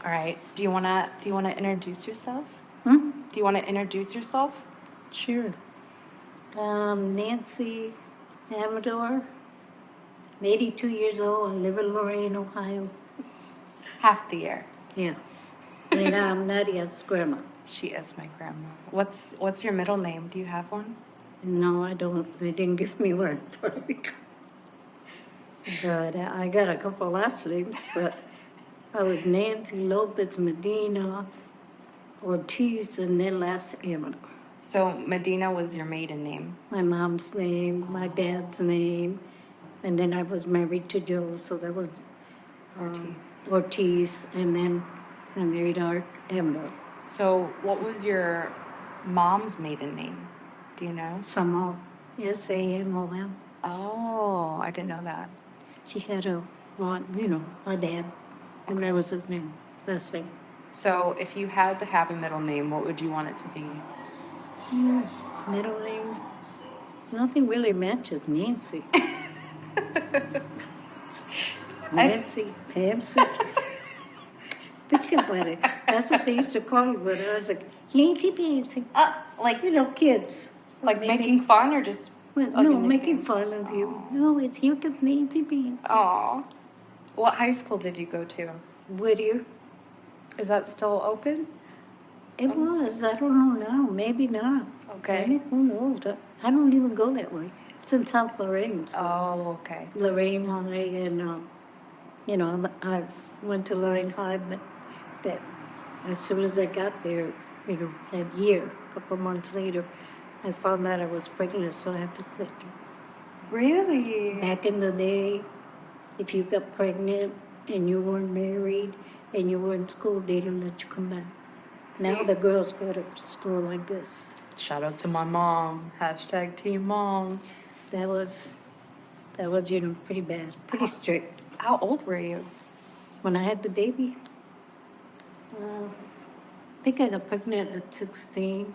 All right. Do you wanna introduce yourself? Hmm? Do you wanna introduce yourself? Sure. Nancy Amador. I'm 82 years old. I live in Lorain, Ohio. Half the year. Yeah. And I'm Nadia's grandma. She is my grandma. What's your middle name? Do you have one? No, I don't. They didn't give me one. But I got a couple last names, but I was Nancy Lopez Medina Ortiz, and then last Amador. So Medina was your maiden name. My mom's name, my dad's name, and then I was married to Joe, so that was Ortiz, and then I married Art Amador. So what was your mom's maiden name? Do you know? Samal, S-A-M-O-L. Oh, I didn't know that. She had a one, my dad, and that was his name. Last thing. So if you had to have a middle name, what would you want it to be? Middle name, nothing really matches Nancy. Nancy, Pansy. Think about it. That's what they used to call me when I was like, Nancy Pansy. Like Kids. like They making fun or just Well, of no, your making nickname? fun of you. No, it's here comes Nancy Pansy. Aw. What high school did you go to? Whittier. Is that still open? It was. I don't know now. Maybe not. Okay. Who knows? I don't even go that way. It's in South Lorraine. So Oh, okay. Lorraine High, and I went to Lorraine High, but that as soon as I got there, that year, a couple months later, I found out I was pregnant, so I had to quit. Really? Back in the day, if you got pregnant and you weren't married and you were in school, they didn't let you come back. Now See? the girls go to school like this. Shout out to my mom. Hashtag Team Mom. That was pretty bad, pretty strict. How old were you? When I had the baby, I think I got pregnant at 16.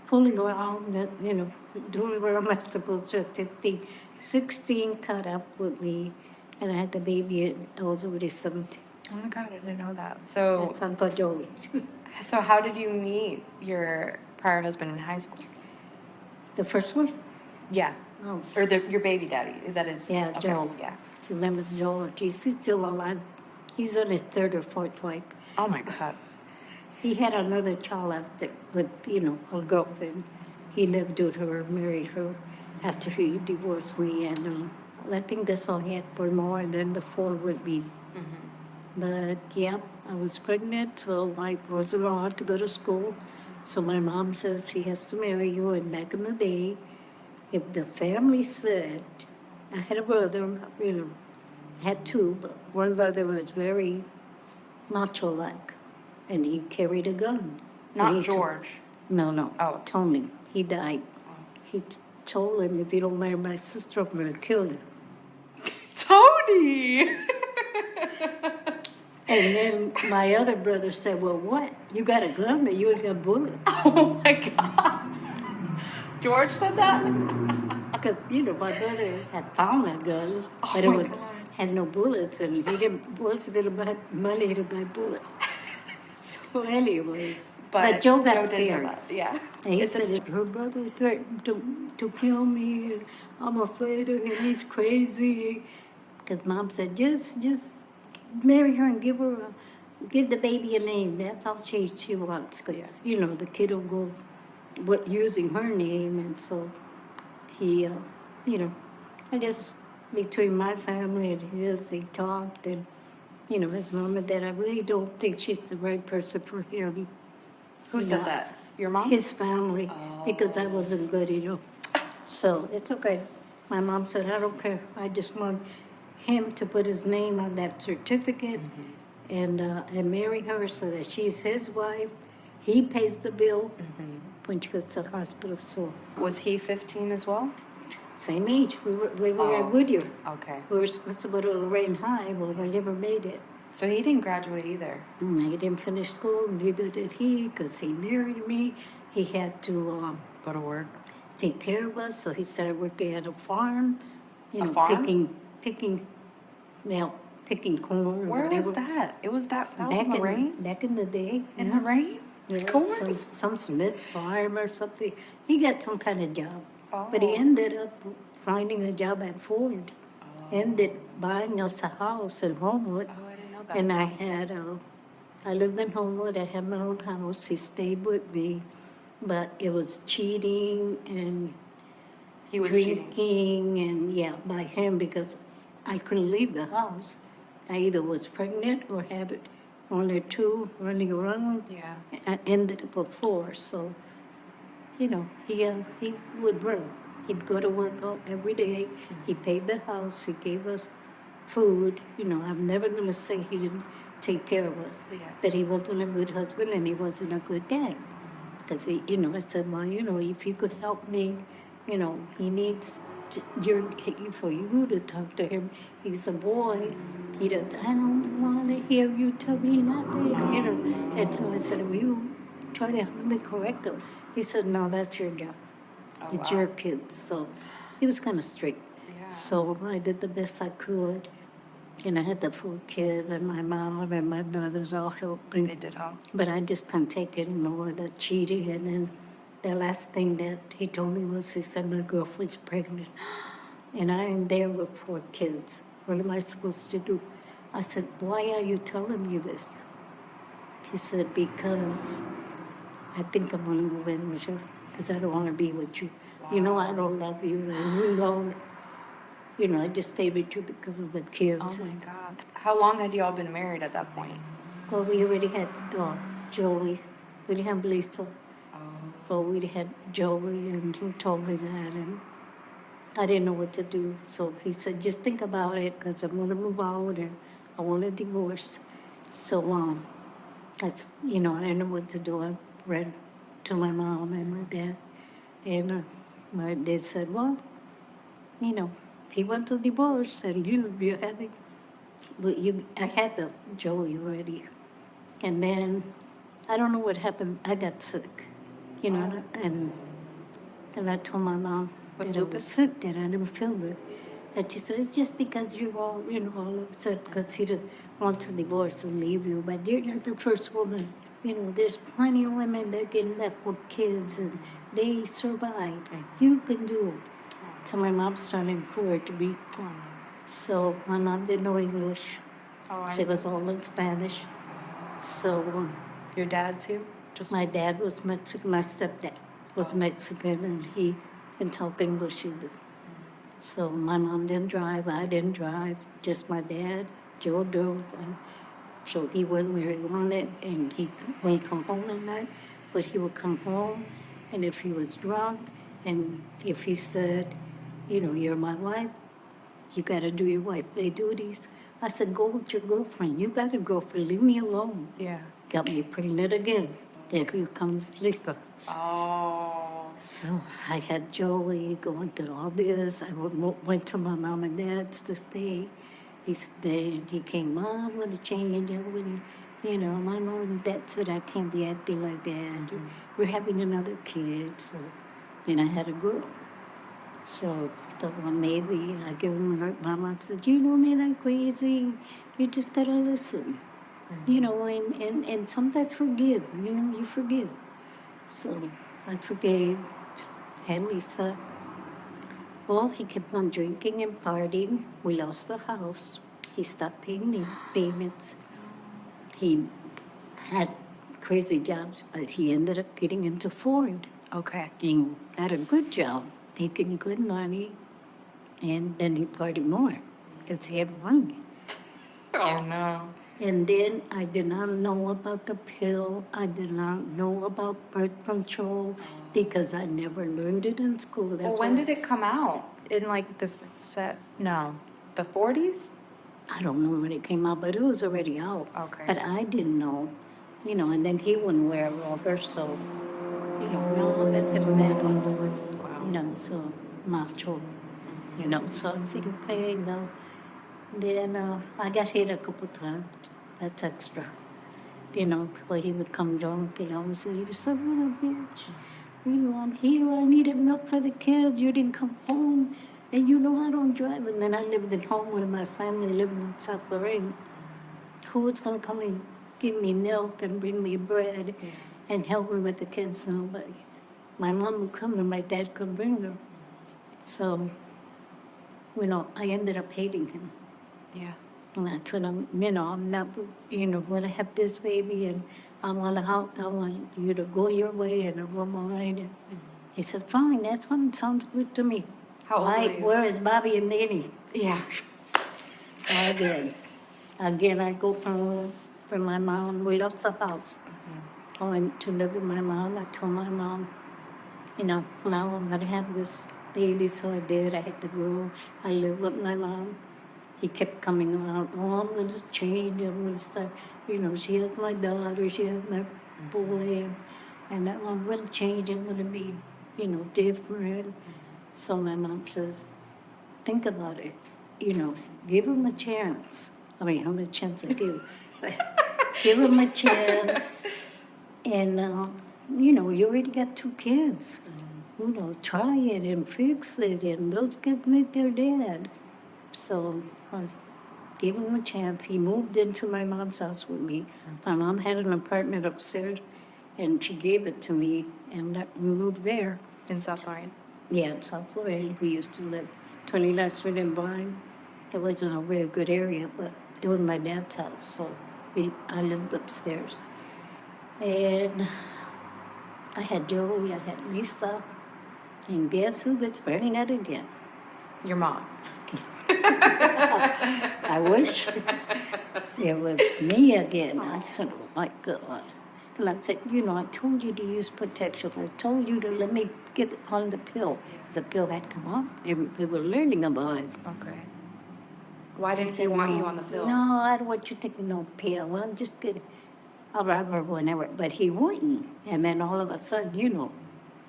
Fooling around, doing what I'm supposed to at 15. 16 caught up with me, and I had the baby, and I was already 17. Oh my god, I didn't know that. So That's Uncle Joey. so how did you meet your prior husband in high school? The first one? Yeah. Oh, Or your baby daddy. That is yeah, okay. Joe. Yeah. His name is Joe Ortiz. He's still alive. He's on his third or fourth wife. Oh my god. He had another child after, with, a girlfriend. He lived with her, married her after he divorced me, and I think that's all he had for more, and then the 4 with me. But yeah, I was pregnant, so I wasn't allowed to go to school. So my mom says he has to marry you. And back in the day, if the family said, I had a brother, had 2, but one brother was very macho-like, and he carried a gun. Not And he George. No. Oh. Tony. He died. He told him, if you don't marry my sister, I'm going to kill you. Tony. And then my other brother said, well, what? You got a gun, but you ain't got bullets. Oh my god. George said that? Because, my brother had found a gun, Oh but my it God. had no bullets, and he didn't, wasn't going to buy money to buy bullets. So anyway, but Joe got didn't know scared. that. Yeah. And he It's a- said, her brother threatened to kill me, and I'm afraid of him, he's crazy. Because Mom said, just marry her and give the baby a name. That's all she wants. Because, the kid will go using her name. And so he, I guess between my family and his, he talked. And, his mom and dad, I really don't think she's the right person for him. Who said that? Your mom? His family, because I wasn't good. So it's okay. My mom said, I don't care. I just want him to put his name on that certificate and marry her so that she's his wife. He pays the bill when she goes to the hospital. So Was he 15 as well? same age. We were Oh. at Whittier. Okay. We were supposed to go to Lorraine High. Well, I never made it. So he didn't graduate either. He didn't finish school, neither did he, because he married me. He had to Go to work. take care of us, so he started working at a farm. A farm? Picking picking corn or Where was whatever. that? That was in the rain? Back in the day. In yeah. the rain? Yeah, Corn? some Smith's farm or something. He got some kind of job. But he Oh. ended up finding a job at Ford. Ended buying us a house in Homewood. Oh, I didn't know that. And I lived in Homewood. I had my own house. He stayed with me. But it was cheating and He was cheating. drinking and yeah, by him because I couldn't leave the house. I either was pregnant or had one or two running around. Yeah. I ended up with four, so he would run. He'd go to work out every day. He paid the house. He gave us food. I'm never gonna say he didn't take care of us, Yeah. but he wasn't a good husband and he wasn't a good dad. Because I said, well, if you could help me, he needs for you to talk to him. He's a boy. He does. I don't want to hear you tell me nothing. And so I said, will you try to help me correct him? He said, no, that's your job. Oh, It's wow. your kids. So he was kind of strict. Yeah. So I did the best I could. And I had the 4 kids, and my mom and my brothers all helped me. They did help. But I just can't take it anymore, the cheating. And then the last thing that he told me was, he said, my girlfriend's pregnant. And I am there with 4 kids. What am I supposed to do? I said, why are you telling me this? He said, because I think I'm going to move in with you, because I don't want to be with you. Wow. I don't love you, and you know, I just stayed with you because of the kids. Oh my God. How long had y'all been married at that point? Well, we already had Joey. We didn't have Lisa. Oh. But we had Joey, and he told me that, and I didn't know what to do. So he said, just think about it, because I'm going to move out, and I want a divorce. So, I didn't know what to do. I read to my mom and my dad, and they said, well, he wants a divorce, and you're having, I had the Joey already. And then, I don't know what happened. I got sick, and I told my mom With that I was lupus? sick, that I didn't feel good. And she said, it's just because you're all upset because he didn't want to divorce and leave you. But you're not the first woman. There's plenty of women that get left with kids and they survive. You can do it. So my mom started forward to me. So my mom didn't know English. Oh, She was all in Spanish. So Your dad too? Just my dad was Mexican. My stepdad was Mexican, and he didn't talk English either. So my mom didn't drive. I didn't drive. Just my dad. Joe drove. So he went where he wanted, and when he come home at night, but he would come home, and if he was drunk, and if he said, you're my wife, you got to do your wifely duties. I said, go with your girlfriend. You got a girlfriend. Leave me alone. yeah. Got me pregnant again. There comes Lisa. Oh. So I had Joey going through all this. I went to my mom and dad's to stay. He came, Mom, I'm going to change you. My mom and dad said I can't be acting like that. We're having another kid. So then I had a girl. So maybe I give him my mom said, you know me like crazy. You just got to listen. And sometimes forgive. You forgive. So I forgave, had Lisa. Well, he kept on drinking and partying. We lost the house. He stopped paying the payments. He had crazy jobs, but he ended up getting into Ford Okay. and got a good job, making good money. And then he partied more because he had money. Oh no. And then I did not know about the pill. I did not know about birth control because I never learned it in school. Well, when did it come out? In like the 40s? I don't know when it came out, but it was already out. Okay. But I didn't know, and then he wouldn't wear a rubber, so, no, let him that on, Wow. so macho, so I said, okay, no. Then I got hit a couple times. That's extra. Where he would come drunk, and I would say, you're son of a bitch. I'm here, I needed milk for the kids. You didn't come home. And you know, I don't drive. And then I lived at home when my family lived in South Lorraine. Who was going to come and give me milk and bring me bread and help me with the kids? Nobody. My mom would come and my dad could bring her. So, you know, I ended up hating him. Yeah. And I told him, you know, I'm not, you know, going to have this baby and I want to help. I want you to go your way and I'll go mine. And he said, fine, that's fine. Sounds good to me. How old were you? Where is Bobby and Danny? Yeah. Again, I go from my mom. We lost the house. I went to live with my mom. I told my mom, you know, now I'm going to have this baby. So I did. I had to go. I lived with my mom. He kept coming around. Oh, I'm going to change. I'm going to start. You know, she has my daughter. She has my boy. And I'm going to change. I'm going to be, you know, different. So my mom says, think about it. You know, give him a chance. I mean, how much chance I give? Give him a chance. And, you know, you already got 2 kids. You know, try it and fix it. And those kids need their dad. So I was giving him a chance. He moved into my mom's house with me. My mom had an apartment upstairs, and she gave it to me, and we moved there. In South Lorraine. Yeah, in South Florida. We used to live 29th Street and Vine. It wasn't a very good area, but it was my dad's house, so I lived upstairs. And I had Joey, I had Lisa, and guess who gets pregnant again? Your mom. I wish it was me again. I said, oh my God. And I said, you know, I told you to use protection. I told you to let me get on the pill. The pill had come up, and we were learning about it. Okay. Why didn't he want you on the pill? No, I don't want you taking no pill. I'm just kidding. I'll have her whenever. But he wouldn't. And then all of a sudden, you know,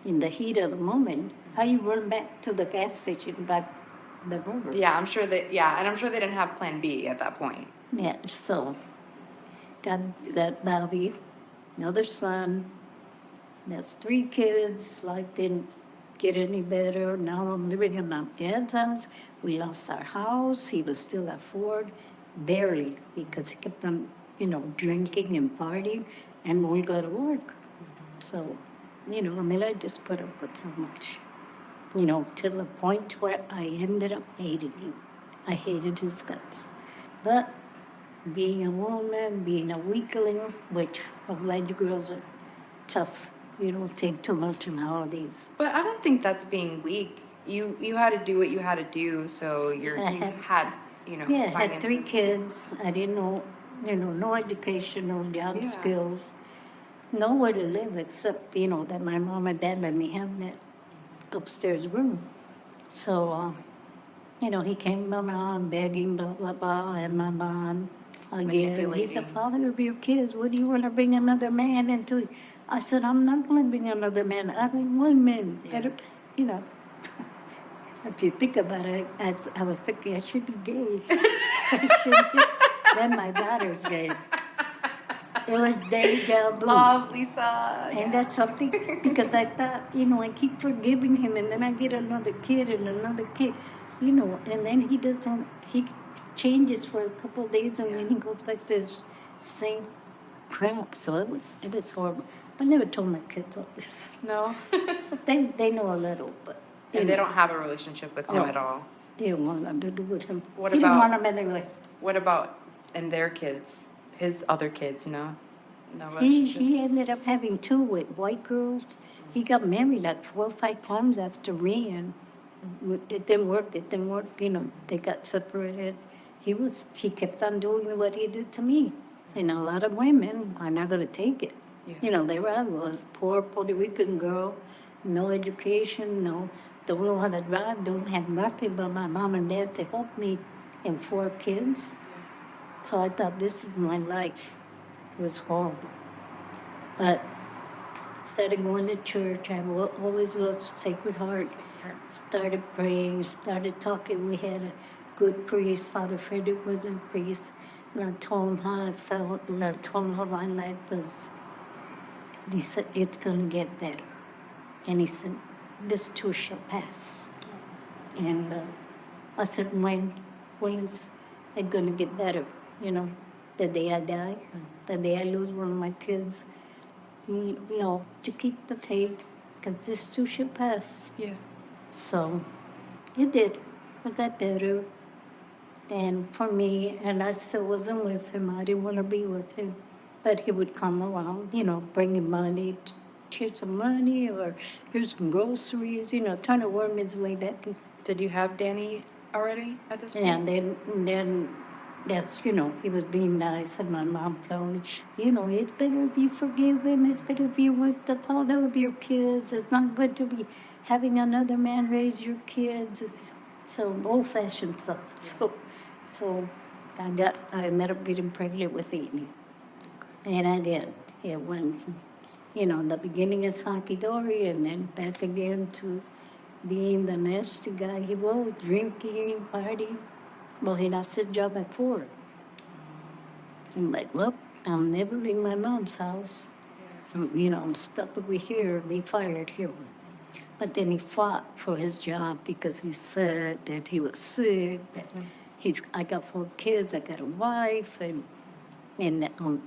in the heat of the moment, how you run back to the gas station back the river. Yeah, I'm sure that. Yeah, and I'm sure they didn't have Plan B at that point. Yeah, so got Bobby, another son. That's 3 kids. Life didn't get any better. Now I'm living in my dad's house. We lost our house. He was still at Ford, barely, because he kept on, you know, drinking and partying, and won't go to work. So, you know, I mean, I just put up with so much, you know, to the point where I ended up hating him. I hated his guts. But being a woman, being a weakling, which I'm glad you girls are tough. You don't take too much nowadays. But I don't think that's being weak. You had to do what you had to do, so you had you know, Yeah, I had finances. 3 kids. I didn't know, you know, no education, no job Yeah. skills, nowhere to live except, you know, that my mom and dad let me have that upstairs room. So, you know, he came around begging, blah, blah, blah, and my mom again. He's the Manipulating. father of your kids. What do you want to bring another man into? I said, I'm not going to bring another man. I bring one man. Yeah. You know. If you think about it, I was thinking I should be gay. Then my daughter's gay. It was deja vu. Love, Lisa. And that's something, because I thought, you know, I keep forgiving him, and then I get another kid and another kid, you know, and then he changes for a couple of days, and then he goes back to his same crap. So it was horrible. I never told my kids all this. No. They know a little, but. And they don't have a relationship with him No. at all. They don't want nothing to do with him. What He didn't about- want them anyway. What about and their kids? His other kids, no He relationship. he ended up having 2 with white girls. He got married like 4 or 5 times after me, and it didn't work. It didn't work. You know, they got separated. He kept on doing what he did to me. And a lot of women are not gonna take it. Yeah. You know, there I was, poor Puerto Rican girl, no education, don't know how to drive, don't have nothing but my mom and dad to help me, and 4 kids. So I thought, this is my life. It was horrible. But started going to church. I always was Sacred Heart. Started praying, started talking. We had a good priest. Father Frederick was a priest. And I told him how I felt, and I told him how my life was. And he said, it's going to get better. And he said, this too shall pass. And I said, when's it going to get better? You know, the day I die, the day I lose one of my kids. You know, to keep the faith, because this too shall pass. Yeah. So it did. It got better. And for me, and I still wasn't with him. I didn't want to be with him. But he would come around, you know, bringing money. Here's some money, or here's some groceries, you know, trying to worm his way back. Did you have Danny already at this point? And then that's, you know, he was being nice. And my mom told me, you know, it's better if you forgive him. It's better if you with the father of your kids. It's not good to be having another man raise your kids. So old-fashioned stuff. So I ended up getting pregnant with Amy. And I did. It went, you know, the beginning is hunky-dory and then back again to being the nasty guy he was, drinking, partying. Well, he lost his job at Ford. I'm like, well, I'm never in my mom's house. You know, I'm stuck over here. They fired him. But then he fought for his job because he said that he was sick, that I got 4 kids, I got a wife, and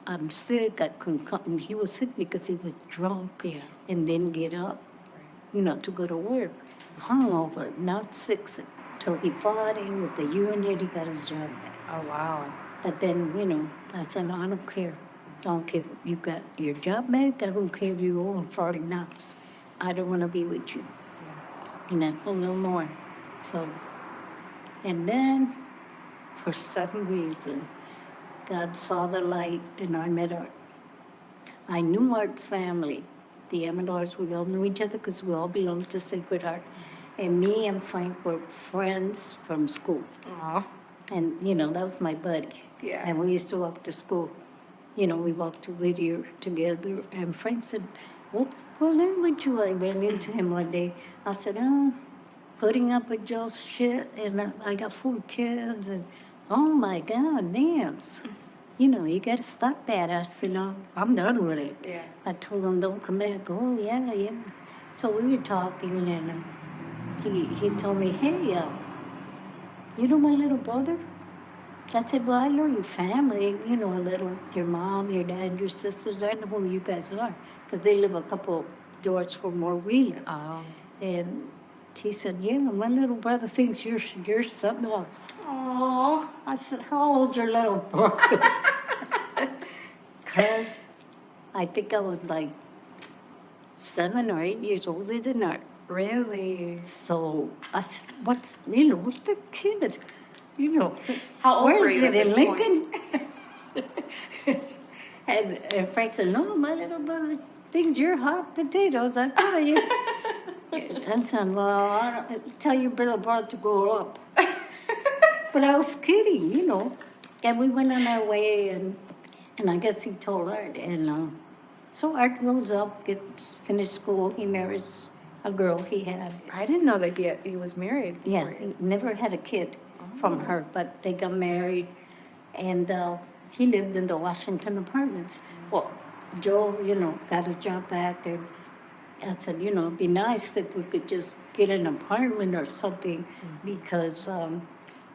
I'm sick. I couldn't come. And he was sick because he was drunk and didn't get up, you know, to go to work. Hungover, not sick. So he fought in with the union, he got his job back. Oh, wow. But then, you know, I said, no, I don't care. I don't care if you got your job back. I don't care if you own 40 knocks. I don't want to be with you. And then a little more. So, and then, for some reason, God saw the light and I met Art. I knew Art's family. The Amadors, we all knew each other because we all belonged to Sacred Heart. And me and Frank were friends from school. Oh. And, you know, that was my buddy. Yeah. And we used to walk to school. You know, we walked to Whittier together. And Frank said, what's going on with you? I ran into him one day. I said, oh, putting up with Joe's shit. And I got 4 kids. And, oh, my God, dance. You know, you got to stop that. I said, no, I'm done with it. Yeah. I told him, don't come back. Oh, yeah. So we were talking, and he told me, hey, you know my little brother? I said, well, I know your family, you know, a little, your mom, your dad, your sisters. I know who you guys are, because they live a couple doors from where we live. Oh. And he said, yeah, my little brother thinks you're something else. Oh. I said, how old's your little brother? Because I think I was like 7 or 8 years older than her. Really? So I said, what's the kid? You know, How old where were is you it, at in this Lincoln? and Frank said, no, my little brother thinks you're hot potatoes, I tell you. And I said, well, tell your little brother to grow up. But I was kidding, you know. And we went on our way, and I guess he told Art. And so Art grows up, finished school, he marries a girl he had. I didn't know that he was married. Yeah, he never had a kid from her, but they got married, and he lived in the Washington apartments. Well, Joe, you know, got his job back, and I said, you know, it'd be nice if we could just get an apartment or something, because,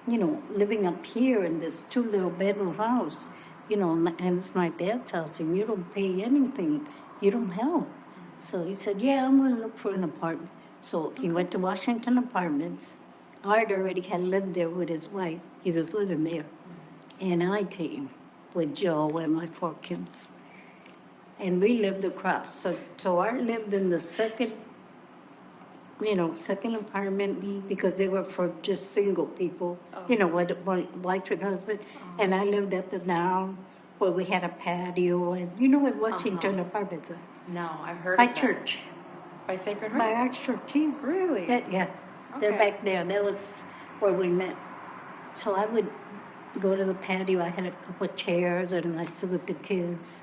you know, living up here in this 2 little bedroom house, you know, and it's my dad's house, and you don't pay anything, you don't help. So he said, yeah, I'm going to look for an apartment. So he went to Washington Apartments. Art already had lived there with his wife. He was living there. And I came with Joe and my 4 kids. And we lived across. So Art lived in the second apartment, because they were for just single people, you know, with wife and husband. And I lived at the down where we had a patio, and you know what Washington Apartments are? No, I've heard By of that. church. By Sacred By Heart? our church, yeah. Really? Yeah, they're Okay. back there. That was where we met. So I would go to the patio. I had a couple of chairs, and I'd sit with the kids,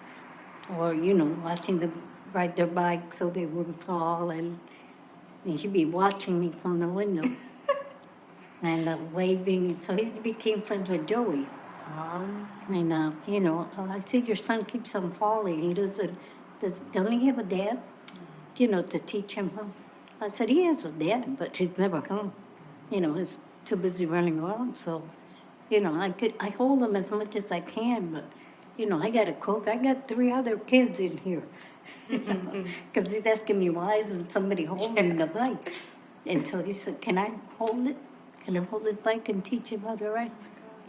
or, you know, watching them ride their bikes so they wouldn't fall. And he'd be watching me from the window and waving. So he became friends with Joey. And, you know, I said, your son keeps on falling. He don't he have a dad, you know, to teach him home? I said, he has a dad, but he's never home. he's too busy running around. So, I hold him as much as I can, but, I got to cook. I got 3 other kids in here. Because he's asking me, why isn't somebody holding the bike? And so he said, can I hold it? Can I hold his bike and teach him how to ride?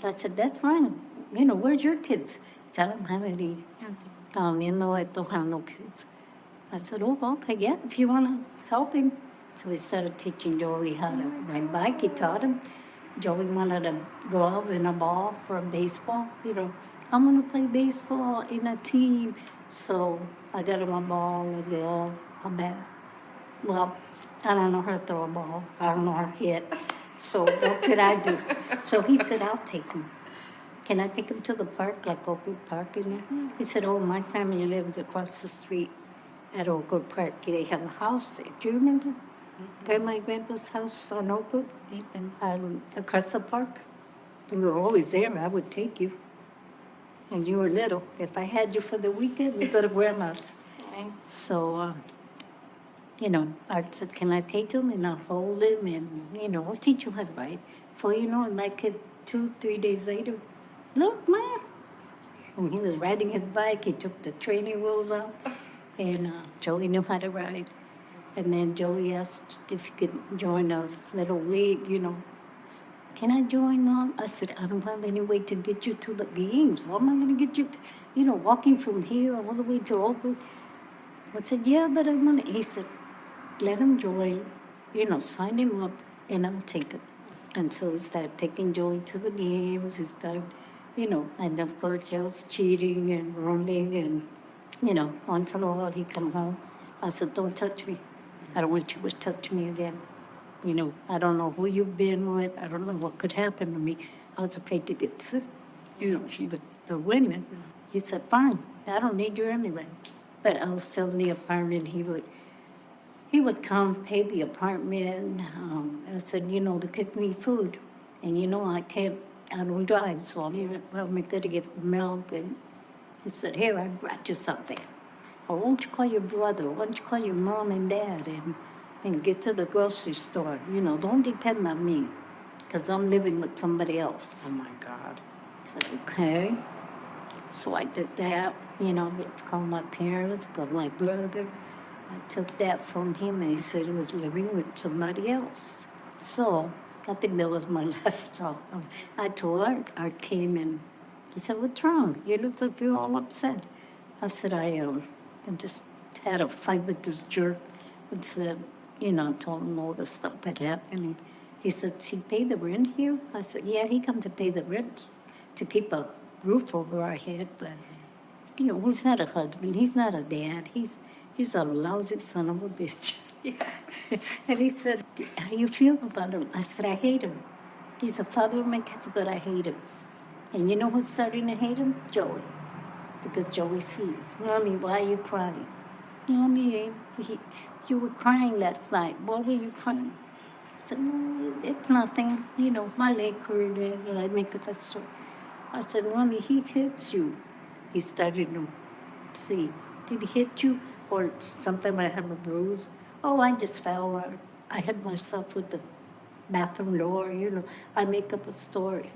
I said, that's fine. Where's your kids? He said, I don't have any. I don't have no kids. I said, oh, okay, yeah, if you want to help him. So we started teaching Joey how to ride bike. He taught him. Joey wanted a glove and a ball for a baseball. I want to play baseball in a team. So I got him a ball, a glove, a bat. Well, I don't know how to throw a ball. I don't know how to hit. So what could I do? So he said, I'll take him. Can I take him to the park, like Oakwood Park in there? He said, oh, my family lives across the street at Oakwood Park. They have a house there. Do you remember? Grandma and Grandpa's house on Oakwood and across the park. We were always there. I would take you. And you were little. If I had you for the weekend, we'd go to Grandma's. So, Art said, can I take him? And I'll hold him and, I'll teach him how to ride. For my kid, 2-3 days later, look, Ma. When he was riding his bike, he took the training wheels off. And Joey knew how to ride. And then Joey asked if he could join a little league, Can I join, Mom? I said, I don't have any way to get you to the games. How am I going to get you, walking from here all the way to Oakwood? I said, yeah, but I want to. He said, let him join, sign him up, and I'll take it. And so we started taking Joey to the games. He started, and of course I was cheating and running and, once in a while he'd come home. I said, don't touch me. I don't want you to touch me again. I don't know who you've been with. I don't know what could happen to me. I was afraid to get sick. The women. He said, fine, I don't need you anyway. But I was still in the apartment. He would come, pay the apartment. I said, the kids need food. And I don't drive, so I'll make that to get milk. And he said, here, I brought you something. Or why don't you call your brother? Why don't you call your mom and dad and get to the grocery store? Don't depend on me, because I'm living with somebody else. Oh my God. I said, okay. So I did that, would call my parents, call my brother. I took that from him, and he said he was living with somebody else. So I think that was my last straw. I told Art came, and he said, what's wrong? You look like you're all upset. I said, I just had a fight with this jerk. And said, I told him all the stuff that happened. He said, does he pay the rent here? I said, yeah, he comes to pay the rent to keep a roof over our head. But, he's not a husband. He's not a dad. He's a lousy son of a bitch. Yeah. And he said, how you feel about him? I said, I hate him. He's the father of my kids, but I hate him. And you know who's starting to hate him? Joey. Because Joey sees, Mommy, why are you crying? Mommy, you were crying last night. Why were you crying? I said, no, it's nothing. My leg hurt, and I make a story. I said, Mommy, he hits you. He started to see, did he hit you? Or something I have a bruise? Oh, I just fell. Or I hit myself with the bathroom door, I make up a story.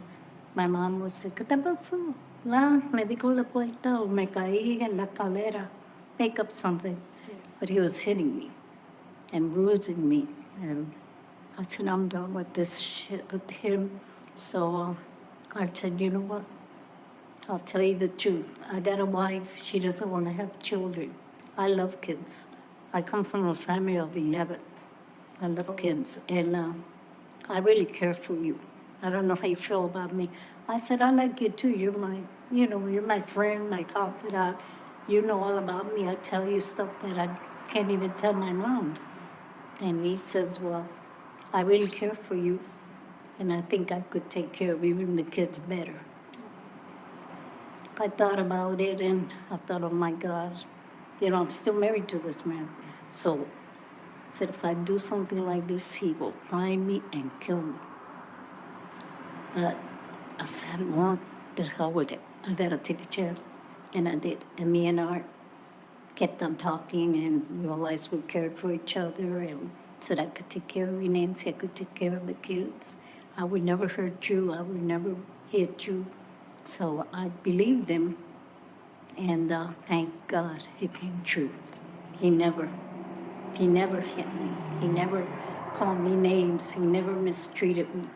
My mom would say, ¿qué te pasó? Me dijo la puerta o me caí en la calera. Make up something. But he was hitting me and bruising me. And I said, I'm done with this shit with him. So I said, you know what? I'll tell you the truth. I got a wife. She doesn't want to have children. I love kids. I come from a family of 11. I love kids. And I really care for you. I don't know how you feel about me. I said, I like you too. You're my friend, my confidant. You know all about me. I tell you stuff that I can't even tell my mom. And he says, well, I really care for you. And I think I could take care of even the kids better. I thought about it, and I thought, oh my God, I'm still married to this man. So I said, if I do something like this, he will find me and kill me. But I said, well, the hell with it. I gotta take a chance. And I did. And me and Art kept on talking and realized we cared for each other. And so that I could take care of you, Nancy. I could take care of the kids. I would never hurt you. I would never hit you. So I believed him, and thank God it came true. He never hit me. He never called me names. He never mistreated me.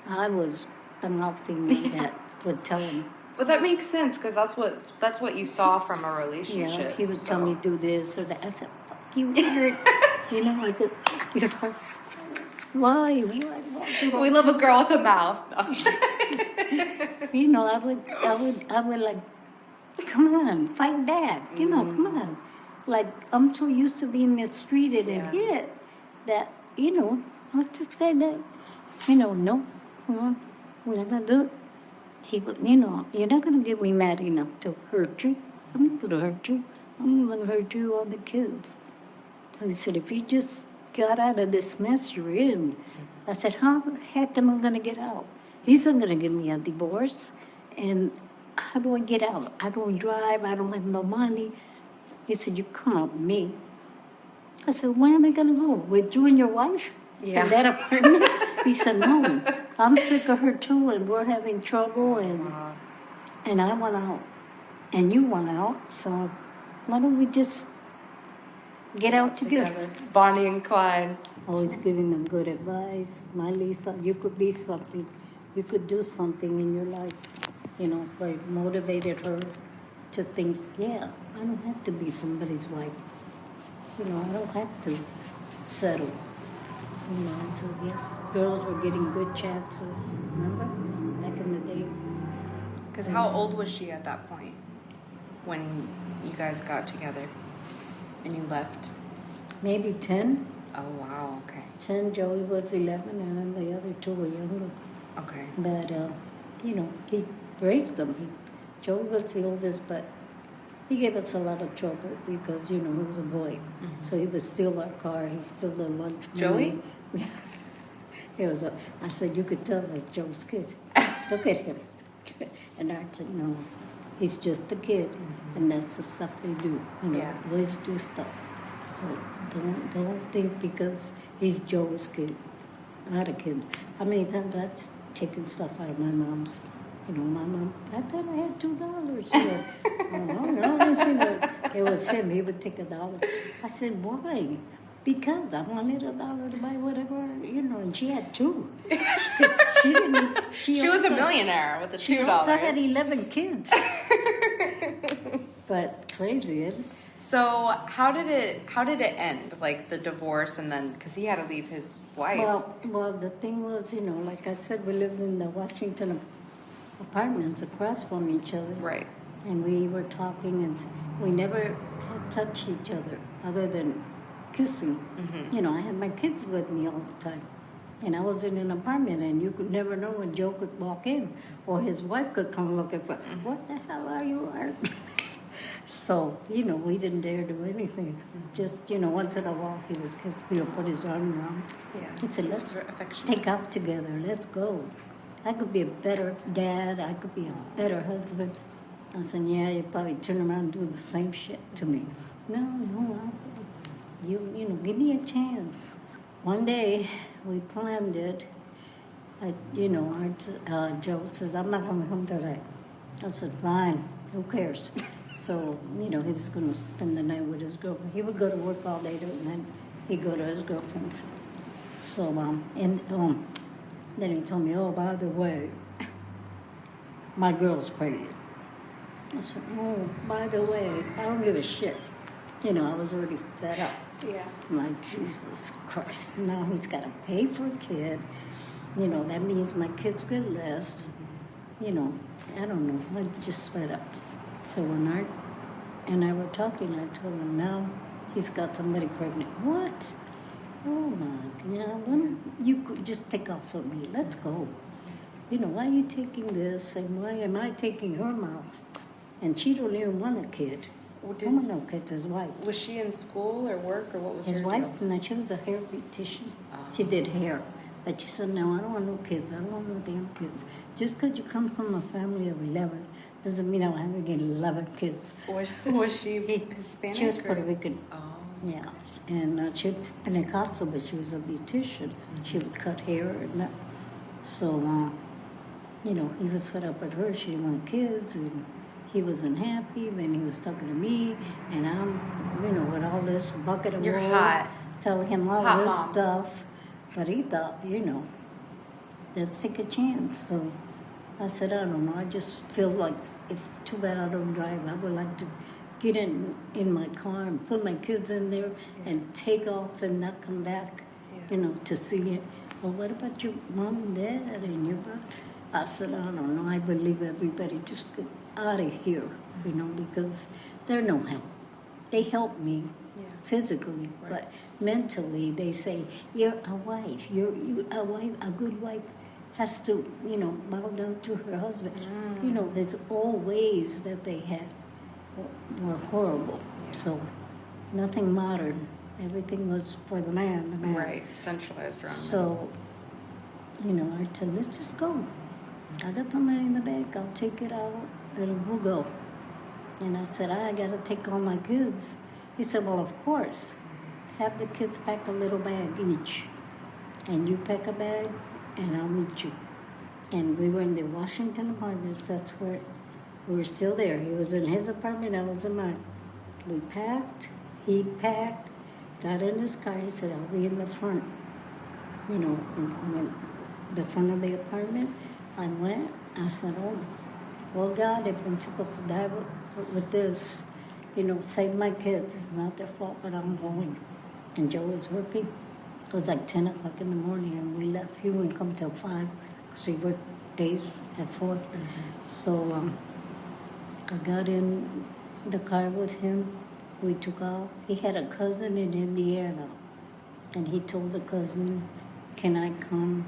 I was the mouthy one that would tell him. But that makes sense because that's what you saw from a Yeah, relationship. he would so. tell me do this or that. I said, "Fuck you, hurt." You know, I could, you know, why? We love a girl with a mouth. You know, I would like, come on, fight back. You know, come on. Like, I'm so used to being mistreated and hit that, you know, I just said that, you know, no, we're not gonna do it. He would, you know, you're not gonna get me mad enough to hurt you. I'm not gonna hurt you. I'm gonna hurt you or the kids. So he said, if you just got out of this mess you're in, I said, how the heck am I gonna get out? He's not gonna give me a divorce. And how do I get out? I don't drive, I don't have no money. He said, you come out with me. I said, where am I gonna go? With you and your wife? Yeah. In that apartment? He said, no, I'm sick of her too, and we're having trouble, and I want out, and you want out, so why don't we just get out together? Bonnie and Clyde. Always giving them good advice. My Lisa, you could be something. You could do something in your life. You know, I motivated her to think, yeah, I don't have to be somebody's wife. You know, I don't have to settle. You know, and so, yeah, girls were getting good chances. Remember? Back in the day. Because how old was she at that point when you guys got together and you left? Maybe 10. Oh, wow. Okay. 10, Joey was 11, and then the other two were younger. Okay. But, you know, he raised them. Joey was the oldest, but he gave us a lot of trouble because, you know, he was a boy. Mm-hmm. So he would steal our car. He stole the lunch money. Joey? I said, you could tell that's Joe's kid. Look at him. And I said, no, he's just a kid. Mm-hmm. And that's the stuff they do. You know, boys do stuff. So don't think because he's Joe's kid. Not a kid. How many times I've taken stuff out of my mom's? You know, my mom, I thought I had $2. Yeah. No, it was him. He would take $1. I said, why? Because I wanted $1 to buy whatever, you know, and she had two. She didn't. She was a millionaire with the $2. She also had 11 kids. But crazy, isn't it? So how did it end? Like the divorce, and then because he had to leave his wife. Well, the thing was, you know, like I said, we lived in the Washington apartments across from each other. Right. And we were talking, and we never had touched each other other than kissing. Mm-hmm. You know, I had my kids with me all the time. And I was in an apartment, and you could never know when Joe could walk in, or his wife could come looking for, what the hell are you, Art? So, you know, we didn't dare do anything. Just, you know, once in a while he would kiss me or put his arm around. Yeah. He said, let's take off together. Let's go. I could be a better dad. I could be a better husband. I said, yeah, you probably turn around and do the same shit to me. No, you know, give me a chance. One day, we planned it. You know, Joe says, I'm not coming home today. I said, fine, who cares? So, you know, he was going to spend the night with his girlfriend. He would go to work all day, and then he'd go to his girlfriend's. So, then he told me, oh, by the way, my girl's pregnant. I said, oh, by the way, I don't give a shit. You know, I was already fed up. Yeah. I'm like, Jesus Christ, now he's got to pay for a kid. You know, that means my kids get less. You know, I don't know. I just fed up. So when Art and I were talking, I told him, now he's got somebody pregnant. What? Oh my God, you could just take off with me. Let's go. You know, why are you taking this, and why am I taking her mouth? And she don't even want a kid. I want no kids, his wife. Was she in school or work, or what was his her wife? deal? No, she was a hair beautician. She did hair. But she said, no, I don't want no kids. I don't want no damn kids. Just because you come from a family of 11 doesn't mean I'm having 11 kids. Was she Hispanic? She was Puerto Rican. Oh. Yeah, and she was Pentecostal, but she was a beautician. She would cut hair and that. So, he was fed up with her. She didn't want kids, and he wasn't happy. Then he was talking to me, and I'm, with all this bucket of You're wool, hot. telling him all Hot this mom. stuff. But he thought, let's take a chance. So I said, I don't know. I just feel like if too bad I don't drive. I would like to get in my car and put my kids in there and take off and not come back, to see it. Well, what about your mom and dad and your brother? I said, I don't know. I believe everybody just get out of here, because they're no help. They help me physically, but mentally they say, you're a wife. A wife, a good wife has to, bow down to her husband. There's all ways that they had were horrible. So nothing modern. Everything was for the man. Right, centralized around. So, I said, let's just go. I got the money in the bank. I'll take it out and we'll go. And I said, I got to take all my kids. He said, well, of course. Have the kids pack a little bag each. And you pack a bag and I'll meet you. And we were in the Washington apartment. That's where we were still there. He was in his apartment, I was in mine. We packed, he packed, got in his car. He said, I'll be in the front, in the front of the apartment. I went, I said, oh, well, God, if I'm supposed to die with this, save my kids. It's not their fault, but I'm going. And Joe was working. It was like 10 o'clock in the morning, and we left. He wouldn't come till 5, because he worked days at 4. Mm-hmm. So I got in the car with him. We took off. He had a cousin in Indiana, and he told the cousin, can I come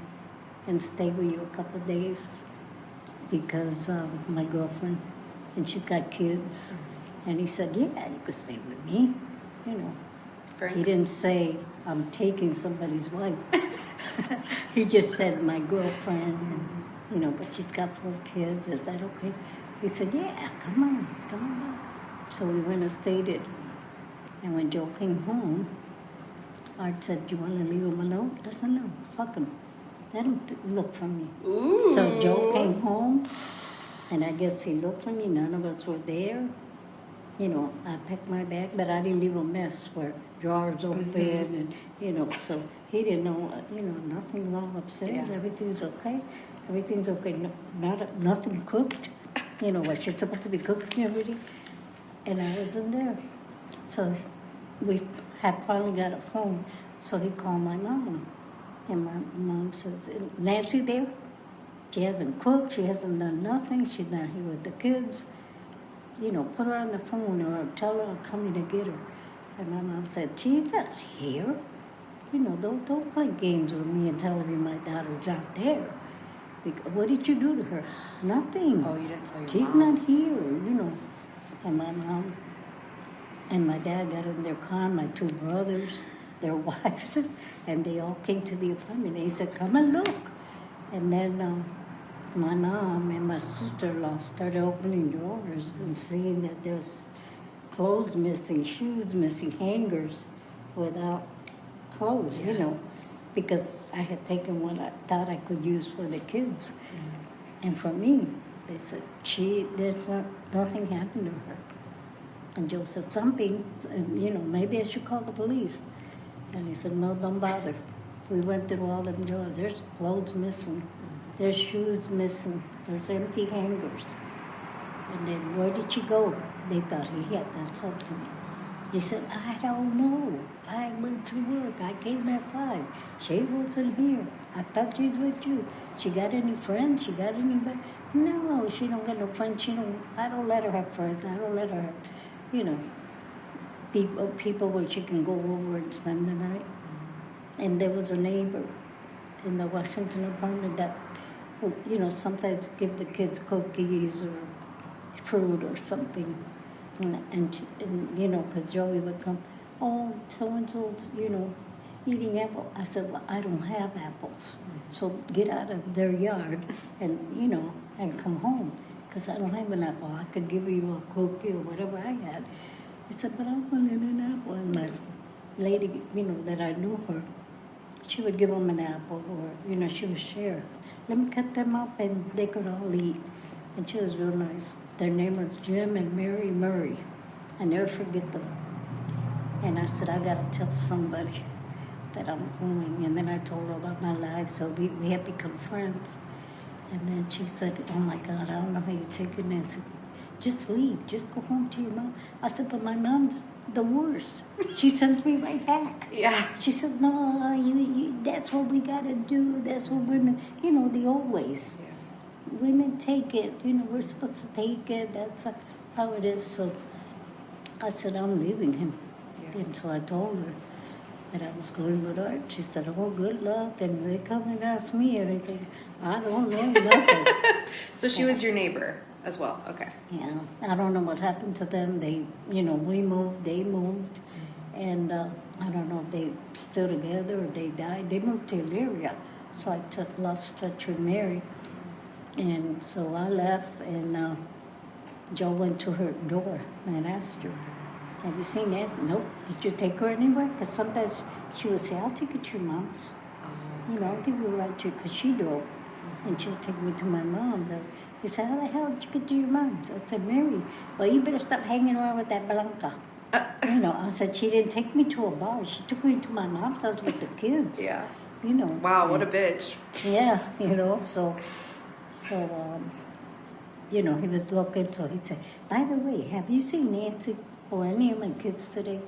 and stay with you a couple of days? Because my girlfriend, and she's got kids. And he said, yeah, you could stay with me, Frank? He didn't say, I'm taking somebody's wife. He just said, my girlfriend, but she's got 4 kids. Is that okay? He said, yeah, come on. So we went and stayed it. And when Joe came home, Art said, do you want to leave him alone? I said, no, fuck him. Let him look for me. Ooh. So Joe came home, and I guess he looked for me. None of us were there. I packed my bag, but I didn't leave a mess where drawers open, and, so he didn't know, nothing wrong upstairs. Yeah. Everything's okay. Everything's okay. Nothing cooked, what you're supposed to be cooking everything. And I wasn't there. So we had finally got a phone, so he called my mom. And my mom says, Nancy there? She hasn't cooked, she hasn't done nothing, she's not here with the kids. Put her on the phone or tell her I'm coming to get her. And my mom said, she's not here. Don't play games with me and tell me my daughter's not there. Because, what did you do to her? Nothing. Oh, you didn't tell your She's mom. not here, And my mom and my dad got in their car, my 2 brothers, their wives, and they all came to the apartment. They said, come and look. And then my mom and my sister-in-law started opening drawers and seeing that there's clothes missing, shoes missing, hangers without clothes, because I had taken what I thought I could use for the kids. Mm-hmm. And for me, they said, nothing happened to her. And Joe said, something, maybe I should call the police. And he said, no, don't bother. We went through all them drawers. There's clothes missing. There's shoes missing. There's empty hangers. And then, where did she go? They thought he had done something. He said, I don't know. I went to work. I came at 5. She wasn't here. I thought she's with you. She got any friends? She got anybody? No, she don't got no friends. I don't let her have friends. I don't let her have, people where she can go over and spend the night. And there was a neighbor in the Washington apartment that would, sometimes give the kids cookies or fruit or something. And because Joey would come, oh, so-and-so's, eating apple. I said, well, I don't have apples. So get out of their yard and, and come home. Because I don't have an apple. I could give you a cookie or whatever I had. He said, but I wanted an apple. And my lady, that I knew her, she would give them an apple or, she would share. Let me cut them up and they could all eat. And she was real nice. Their name was Jim and Mary Murray. I never forget them. And I said, I got to tell somebody that I'm going. And then I told her about my life, so we had become friends. And then she said, oh my God, I don't know how you take it, Nancy. Just leave. Just go home to your mom. I said, but my mom's the worst. She sends me right back. Yeah. She said, no, that's what we got to do. That's what women, the old ways. Yeah. Women take it. We're supposed to take it. That's how it is. So I said, I'm leaving him. Yeah. And so I told her that I was going with Art. She said, oh, good luck. And they come and ask me anything. I don't know nothing. So she was your neighbor as well. Okay. Yeah, I don't know what happened to them. They, we moved, they moved, and I don't know if they still together or they died. They moved to Elyria, so I lost touch with Mary, and so I left, and Joe went to her door and asked her, have you seen that? Nope. Did you take her anywhere? Because sometimes she would say, I'll take you to your mom's. I'll give you a ride to, because she drove. And she would take me to my mom. But he said, how the hell did you get to your mom's? I said, Mary, well, you better stop hanging around with that Blanca. I said, she didn't take me to a bar. She took me to my mom's house with the kids. Yeah. Wow, what a bitch. Yeah, so he was looking. So he said, by the way, have you seen Nancy or any of my kids today?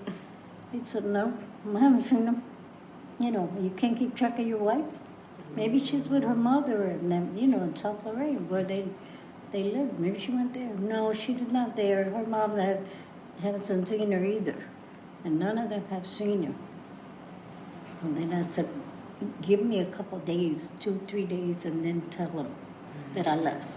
He said, no, I haven't seen them. You can't keep track of your wife. Maybe she's with her mother and them, in South Lorraine where they live. Maybe she went there. No, she's not there. Her mom hasn't seen her either. And none of them have seen her. So then I said, give me a couple days, 2-3 days, and then tell them that I left.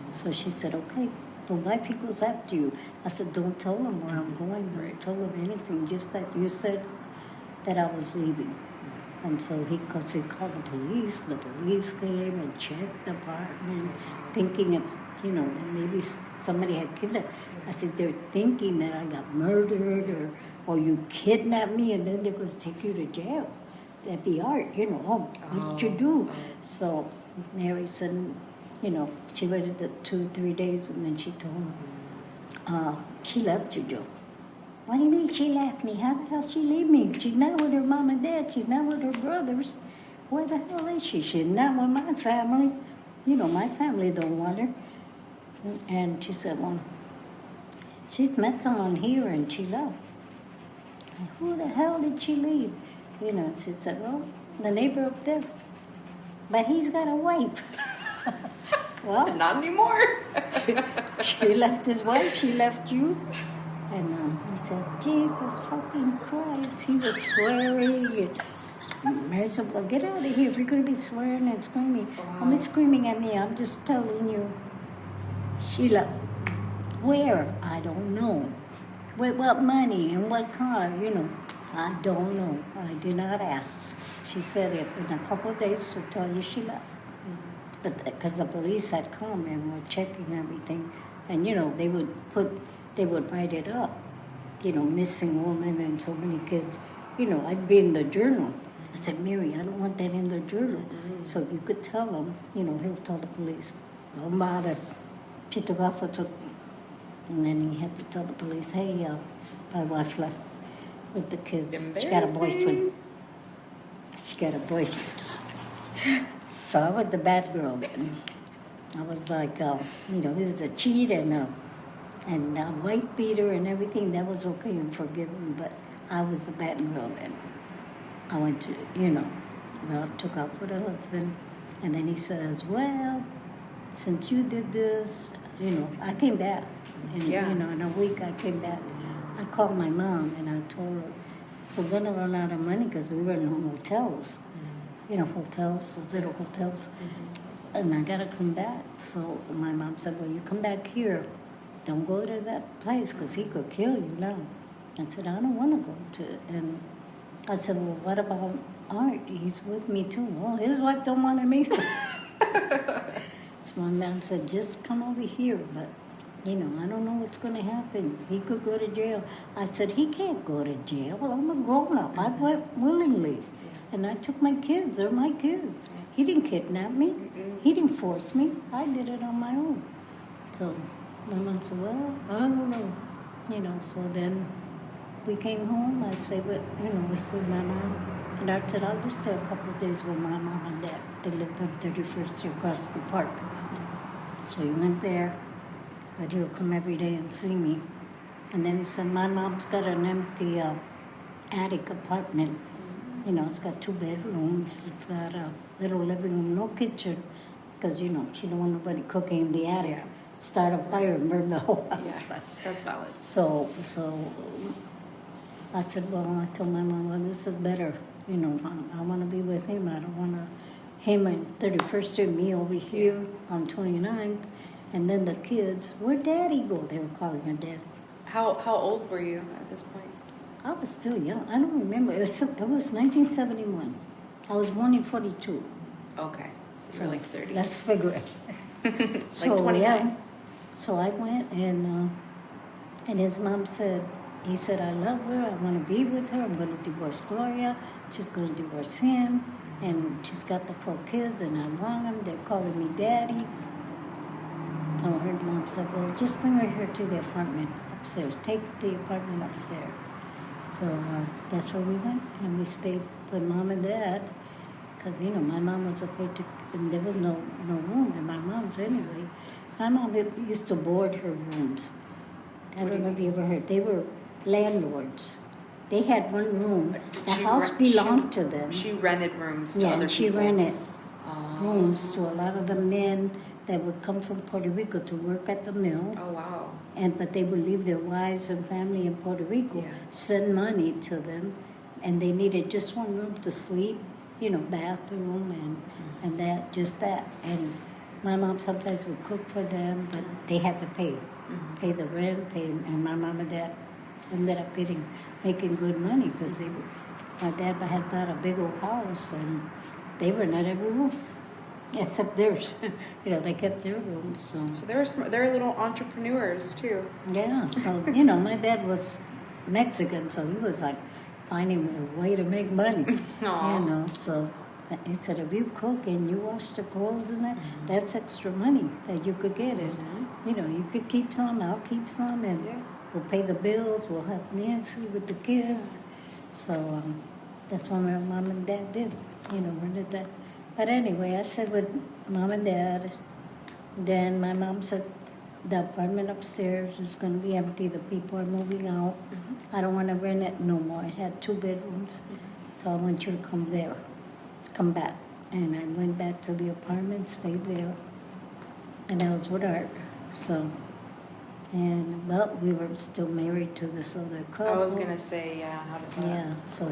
So she said, okay. But wifey goes after you. I said, don't tell them where I'm going. Don't tell them anything. Just that you said that I was leaving. And so because he called the police came and checked the apartment, thinking that maybe somebody had killed her. I said, they're thinking that I got murdered or you kidnapped me and then they're going to take you to jail. At the Art, what did you do? So Mary said, she waited the 2-3 days and then she told him, she left you, Joe. What do you mean she left me? How the hell she leave me? She's not with her mom and dad. She's not with her brothers. Where the hell is she? She's not with my family. My family don't want her. And she said, well, she's met someone here and she left. Who the hell did she leave? She said, well, the neighbor up there. But he's got a wife. Well, not anymore. She left his wife. She left you. And he said, Jesus fucking Christ. He was swearing. And Mary said, well, get out of here if you're going to be swearing and screaming. Wow. Don't be screaming at me. I'm just telling you. She left. Where? I don't know. With what money and what car? I don't know. I did not ask. She said it in a couple of days to tell you she left. But because the police had come and were checking everything. And, they would write it up, missing woman and so many kids. I'd be in the journal. I said, Mary, I don't want that in the journal. Mm-hmm. So you could tell him, he'll tell the police. Don't bother. She took off and then he had to tell the police, hey, my wife left with the kids. She got a boyfriend. So I was the bad girl then. I was like, he was a cheat and a white beater and everything. That was okay and forgiven, but I was the bad girl then. I went to, took off with her husband, and then he says, well, since you did this, I came back. And, in a week I came back. I called my mom and I told her, we're going to run out of money because we were in hotels. Hotels, those little hotels. Mm-hmm. And I got to come back. So my mom said, well, you come back here. Don't go to that place because he could kill you now. I said, I don't want to go to it. And I said, well, what about Art? He's with me too. Well, his wife don't want him either. So my man said, just come over here. But You know, I don't know what's going to happen. He could go to jail. I said, he can't go to jail. Well, I'm a grown up. I went willingly. And I took my kids. They're my kids. He didn't kidnap me. He didn't force me. I did it on my own. So my mom said, well, I don't know. You know, so then we came home. I said, but, you know, we see my mom. And I said, I'll just stay a couple of days with my mom and dad. They lived on 31st Street across the park. So he went there. But he'll come every day and see me. And then he said, my mom's got an empty attic apartment. You know, it's got 2 bedrooms. It's got a little living room, no kitchen. Because, you know, she don't want nobody cooking in the attic. Yeah. Start a fire and burn the whole Yeah, house. that's valid. So I said, well, I told my mom, well, this is better. You know, I want to be with him. I don't want to, him on 31st Street, me over here on 29th. And then the kids, where'd Daddy go? They were calling her Daddy. How old were you at this point? I was still young. I don't remember. It was 1971. I was born in 42. Okay, so you're like 30. Let's figure it. Like So 29. yeah. So I went and his mom said, he said, I love her. I want to be with her. I'm going to divorce Gloria. She's going to divorce him. And she's got the 4 kids and I want them. They're calling me Daddy. So her mom said, well, just bring her here to the apartment upstairs. Take the apartment upstairs. So that's where we went, and we stayed with Mom and Dad, because, you know, my mom was afraid to, and there was no room in my mom's anyway. My mom used to board her rooms. I don't know if you ever heard. They were landlords. They had one room. The house belonged to them. She rented rooms to Yeah, other and she people. rented rooms to a lot of the men that would come from Puerto Rico to work at the mill. Oh, wow. But they would leave their wives and family in Puerto Rico, Yeah. send money to them, and they needed just one room to sleep, you know, bathroom and that, just that. And my mom sometimes would cook for them, but they had to pay the rent, and my mom and dad ended up making good money because my dad had bought a big old house and they rented every room. Except theirs, you know, they kept their rooms. So they're little entrepreneurs too. Yeah, so, you know, my dad was Mexican, so he was like finding a way to make money. Aw. You know, so he said, if you cook and you wash the clothes and that's extra money that you could get. And, you know, you could keep some, I'll keep some, and we'll pay the bills, we'll help Nancy with the kids. So that's what my mom and dad did, you know, rented that. But anyway, I said with Mom and Dad, then my mom said, the apartment upstairs is going to be empty. The people are moving out. I don't want to rent it no more. It had 2 bedrooms. So I want you to come there. Come back. And I went back to the apartment, stayed there. And I was with Art. So, but we were still married to this other couple. I was going to say, yeah, how did that? Yeah, so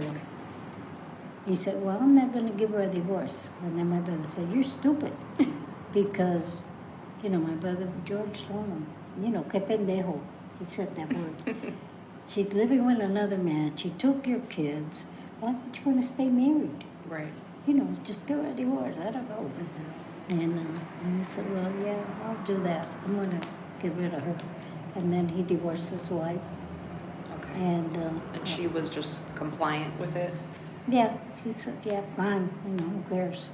he said, well, I'm not going to give her a divorce. And then my brother said, you're stupid. Because, you know, my brother George told him, you know, que pendejo. He said that word. She's living with another man. She took your kids. Why don't you want to stay married? Right. You know, just give her a divorce. I don't know. And he said, well, yeah, I'll do that. I'm going to get rid of her. And then he divorced his wife. Okay. And she was just compliant with it? yeah, he said, yeah, fine, you know, who cares?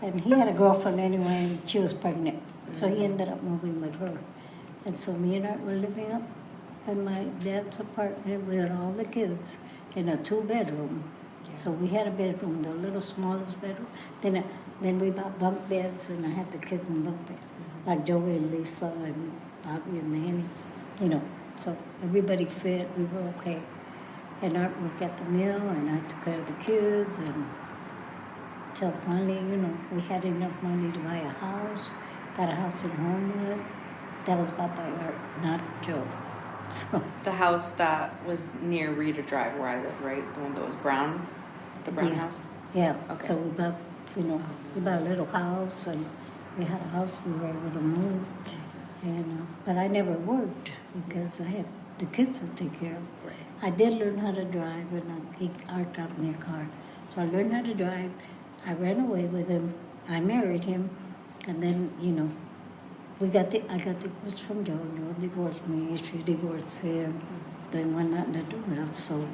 And he had a girlfriend anyway, and she was pregnant. So he ended up moving with her. And so me and Art were living up in my dad's apartment with all the kids in a 2-bedroom. Yeah. So we had a bedroom, the little smallest bedroom. Then we bought bunk beds, and I had the kids in bunk beds, like Joey and Lisa and Bobby and Nanny, you know. So everybody fit, we were okay. And Art worked at the mill, and I took care of the kids, and until finally, you know, we had enough money to buy a house, got a house in Homewood. That was bought by Art, not Joe. So The house that was near Rita Drive where I lived, right? The one that was brown? The brown house? Yeah, Okay. so we bought, you know, we bought a little house, and we had a house we were able to move. And but I never worked because I had the kids to take care of. Right. I did learn how to drive, and Art got me a car. So I learned how to drive. I ran away with him. I married him, and then, you know, I got divorced from Joe. Joe divorced me. She divorced him. They went out the door. So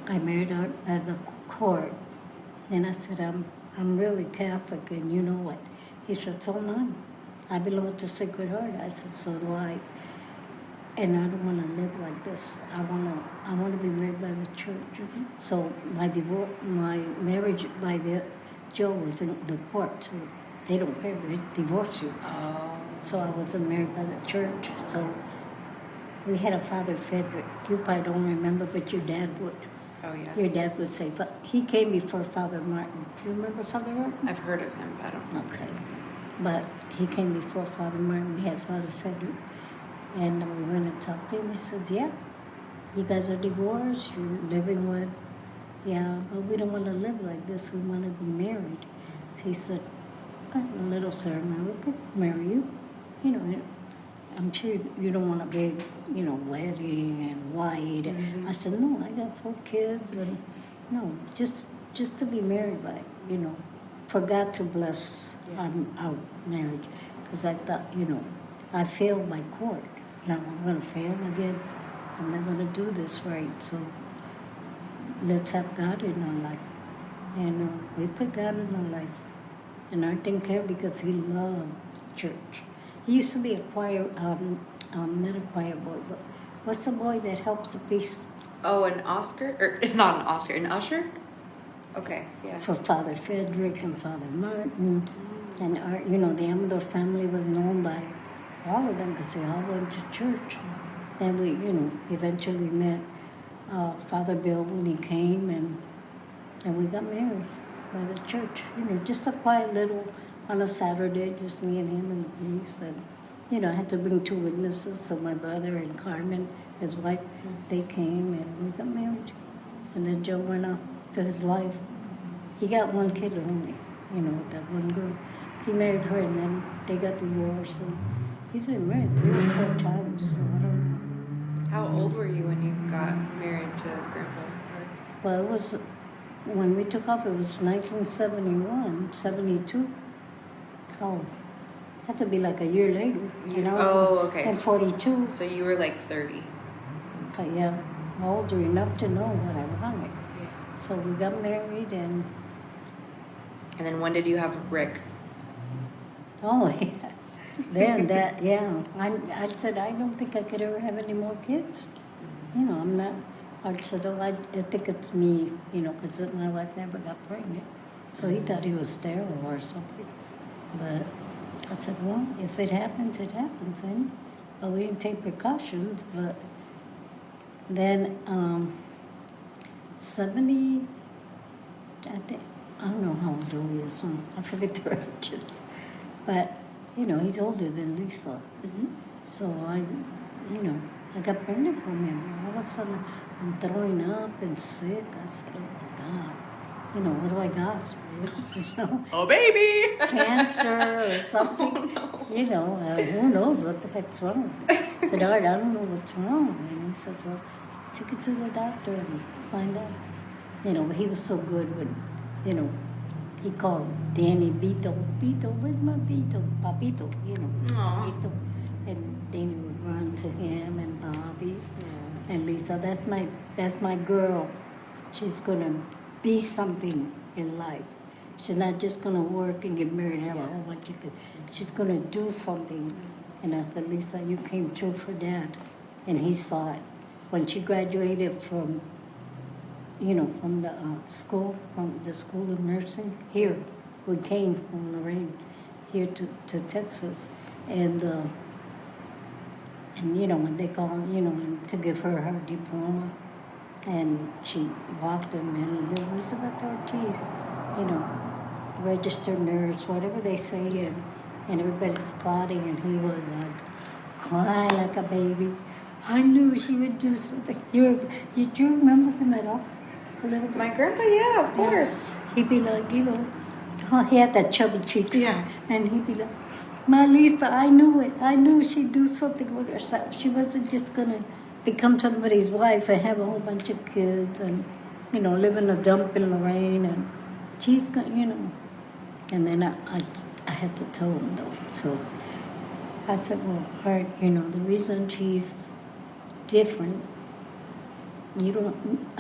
I married her at the court. And I said, I'm really Catholic, and you know what? He said, so am I. I belong to Sacred Heart. I said, so do I. And I don't want to live like this. I want to be married by the church. Mm-hmm. So my marriage by the Joe was in the court. So they don't care. They divorce you. Oh. So I wasn't married by the church. So we had a Father Frederick. You probably don't remember, but your dad would. Oh, yeah. Your dad would say, but he came before Father Martin. You remember Father Martin? I've heard of him, but I don't know. Okay. But he came before Father Martin. We had Father Frederick. And we went and talked to him. He says, yeah, you guys are divorced. You're living with, yeah, but we don't want to live like this. We want to be married. He said, okay, a little ceremony. We could marry you. You know, I'm sure you don't want a big, wedding and white. Mm-hmm. I said, no, I got 4 kids. And no, just to be married by, for God to bless our marriage. Because I thought, I failed my court. Now I'm going to fail again. I'm not going to do this right. So let's have God in our life. And we put God in our life. And I didn't care because he loved church. He used to be a choir, not a choir boy, but what's the boy that helps the priest? Oh, an Oscar? Or not an Oscar, an usher? Okay, yeah. For Father Frederick and Father Martin. And our, the Amador family was known by all of them because they all went to church. Then we, eventually met Father Bill when he came, and we got married by the church. Just a quiet little, on a Saturday, just me and him and the priest. And, I had to bring 2 witnesses, so my brother and Carmen, his wife, they came and we got married. And then Joe went off to his life. He got 1 kid only, with that one girl. He married her and then they got divorced. And he's been married 3 or 4 times, so I don't know. How old were you when you got married to Grandpa? Well, it was, when we took off, it was 1971, 72. Oh, had to be like a year later, Oh, okay. And 42. So you were like 30. But yeah, older enough to know what I wanted. So we got married and... And then when did you have Rick? Oh, yeah. Then that, yeah. I said, I don't think I could ever have any more kids. I'm not... I said, oh, I think it's me, because my wife never got pregnant. So he thought he was sterile or something. But I said, well, if it happens, it happens. And well, we didn't take precautions, but then 70, I don't know how old he is. I forget the ages. But, he's older than Lisa. Mm-hmm. So I got pregnant from him. All of a sudden, I'm throwing up and sick. I said, oh my God, what do I got? Oh, baby! Cancer or something. Oh, no. Who knows what the heck's wrong? I said, all right, I don't know what's wrong. And he said, well, take it to the doctor and find out. But he was so good when, he called Danny Bito, where's my Bito? Papito, Aw. Bito. And Danny would run to him and Bobby and Lisa. That's my girl. She's gonna be something in life. She's not just gonna work and get married and have a whole bunch of kids. She's gonna do something. And I said, Lisa, you came true for Dad. And he saw it. When she graduated from the school of nursing, here, we came from Lorraine, here to Texas. And when they called, and to give her diploma, and she walked in and Elizabeth Ortiz, registered nurse, whatever they say, and everybody's applauding, and he was crying like a baby. I knew she would do something. Did you remember him at all? A little bit? My grandpa, yeah, of course. Yeah. He'd be like, he had that chubby cheeks. Yeah. And he'd be like, my Lisa, I knew it. I knew she'd do something with herself. She wasn't just going to become somebody's wife and have a whole bunch of kids and, live in a dump in Lorraine. And she's going, And then I had to tell him though. So I said, well, Art, the reason she's different, I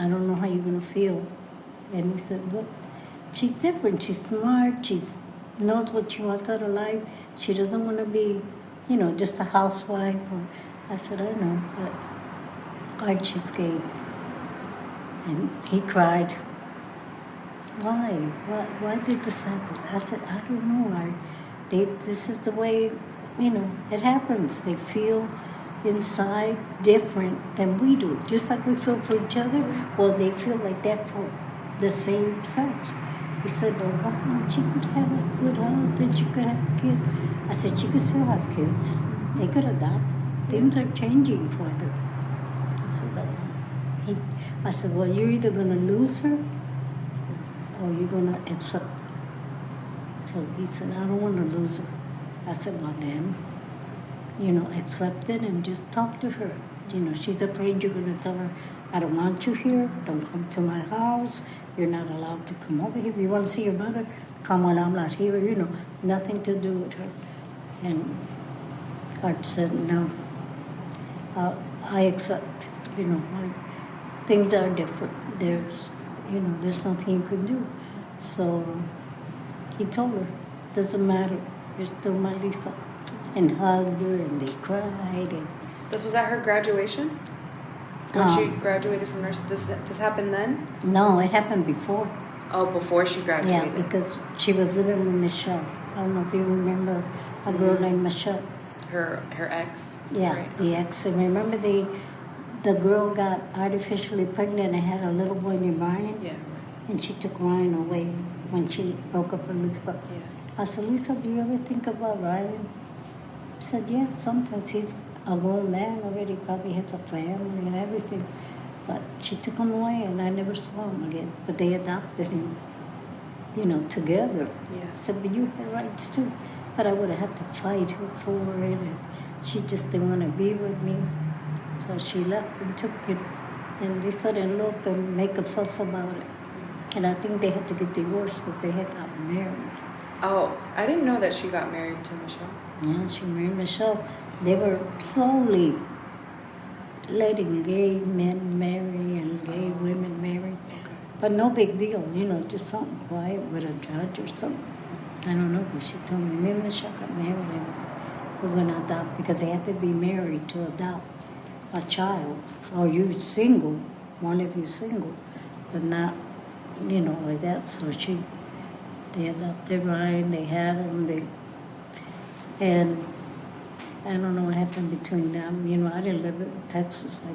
don't know how you're going to feel. And he said, well, she's different. She's smart. She knows what she wants out of life. She doesn't want to be, just a housewife. I said, I know, but Archie's gay. And he cried. Why? Why did this happen? I said, I don't know, Art. This is the way, it happens. They feel inside different than we do. Just like we feel for each other, well, they feel like that for the same sex. He said, well, why not? She could have a good husband. She could have kids. I said, she could still have kids. They could adopt. Things are changing for them. I said, well, you're either going to lose her or you're going to accept her. So he said, I don't want to lose her. I said, well, then, accept it and just talk to her. She's afraid you're going to tell her, I don't want you here. Don't come to my house. You're not allowed to come over here. If you want to see your mother, come when I'm not here. Nothing to do with her. And Art said, no, I accept. Things are different. There's nothing you can do. So he told her, doesn't matter. You're still my Lisa. And hugged her, and they cried. And This was at her graduation? When she graduated from nursing? This happened then? No, it happened before. Oh, before she graduated? Yeah, because she was living with Michelle. I don't know if you remember a girl named Michelle. Her ex? Yeah, Right. the ex. And remember the girl got artificially pregnant and had a little boy named Ryan? Yeah. And she took Ryan away when she broke up with Lisa. Yeah. I said, Lisa, do you ever think about Ryan? She said, yeah, sometimes. He's a grown man already, probably has a family and everything. But she took him away and I never saw him again. But they adopted him, together. Yeah. I said, but you had rights too. But I would have had to fight her for it. And she just didn't want to be with me. So she left and took it. And Lisa didn't look and make a fuss about it. And I think they had to get divorced because they had gotten married. Oh, I didn't know that she got married to Michelle. Yeah, she married Michelle. They were slowly letting gay men marry and gay women marry. Okay. But no big deal, just something quiet with a judge or something. I don't know, because she told me and Michelle got married and we're going to adopt, because they had to be married to adopt a child. Or you're single, one of you single, but not, like that. So they adopted Ryan, they had him, and I don't know what happened between them. I didn't live in Texas. I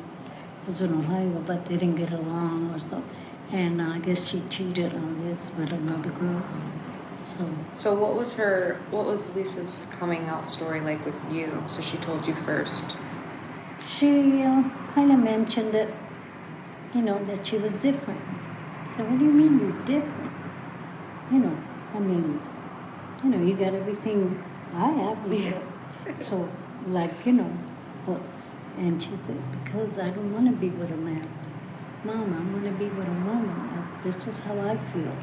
was in Ohio, but they didn't get along or something. And I guess she cheated on this with another girl. So what was Lisa's coming out story like with you? So she told you first. She kind of mentioned it, that she was different. So what do you mean you're different? You got everything I have. Yeah. So, but, and she said, because I don't want to be with a man. Mom, I want to be with a woman. This is how I feel.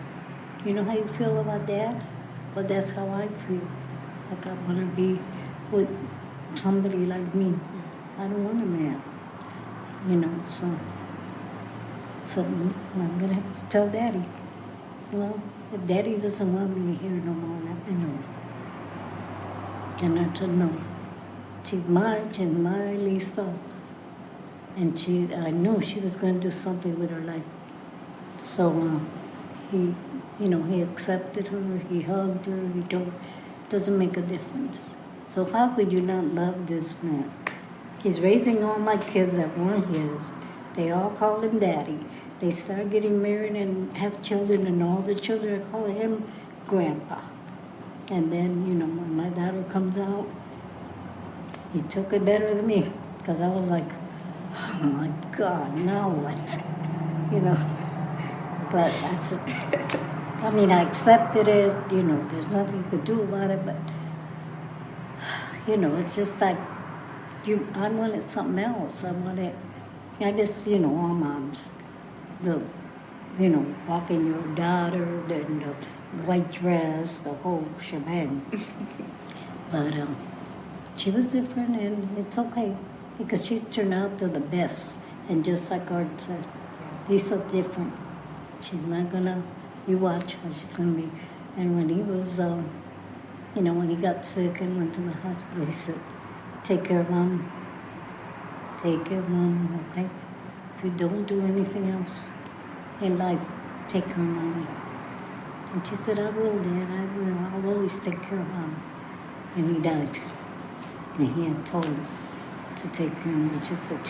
You know how you feel about Dad? Well, that's how I feel. Like I want to be with somebody like me. I don't want a man. So I'm going to have to tell Daddy. Well, if Daddy doesn't want me here no more, let me know. And I said, no. She's my Lisa. And I knew she was going to do something with her life. So he accepted her, he hugged her, he told her, it doesn't make a difference. So how could you not love this man? He's raising all my kids that weren't his. They all call him Daddy. They start getting married and have children, and all the children are calling him Grandpa. And then, when my daughter comes out, he took it better than me. Because I was like, oh my God, now what? But I said, I accepted it, there's nothing you could do about it, but, it's just like, I wanted something else. I guess, all moms, walking your daughter, and white dress, the whole shebang. But she was different, and it's okay because she turned out to the best. And just like Art said, Lisa's different. She's not gonna. You watch how she's gonna be. And when he was, when he got sick and went to the hospital, he said, "Take care of Mom. Take care of Mom, okay? If you don't do anything else in life, take care of Mommy." And she said, "I will, Dad. I will. I'll always take care of Mom." And he died. And he had told her to take care of me. She said,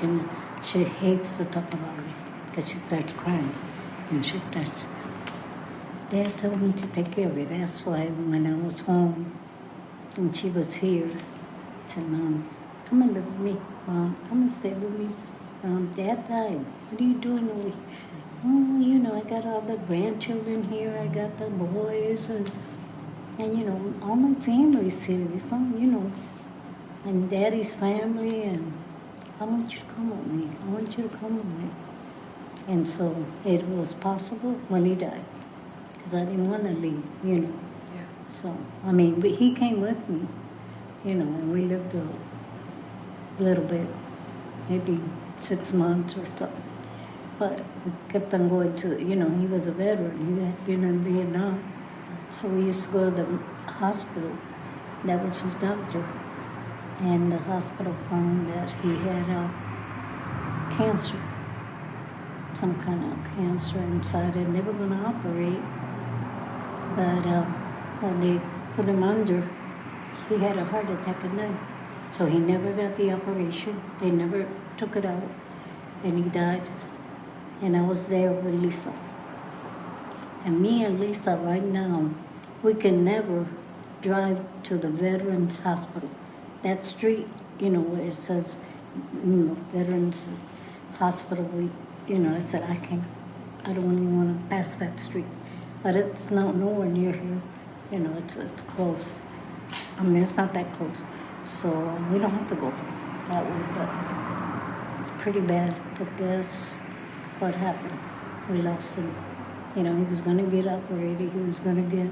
she hates to talk about it because she starts crying. And she starts, "Dad told me to take care of it." That's why when I was home and she was here, I said, "Mom, come and live with me. Mom, come and stay with me. Dad died. What are you doing over here?" "Oh, I got all the grandchildren here. I got the boys and all my family's here. It's not, and Daddy's family, and I want you to come with me. I want you to come with me." And so it was possible when he died, because I didn't want to leave, Yeah. So, but he came with me, and we lived a little bit, maybe 6 months or so. But we kept on going to, he was a veteran. He had been in Vietnam. So we used to go to the hospital. That was his doctor. And the hospital found that he had cancer, some kind of cancer inside, and they were going to operate. But when they put him under, he had a heart attack at night. So he never got the operation. They never took it out. And he died. And I was there with Lisa. And me and Lisa right now, we can never drive to the Veterans Hospital. That street, where it says, Veterans Hospital, I said, I don't even want to pass that street. But it's nowhere near here. It's close. It's not that close. So we don't have to go that way, but it's pretty bad. But that's what happened. We lost him. He was going to get operated. He was going to get,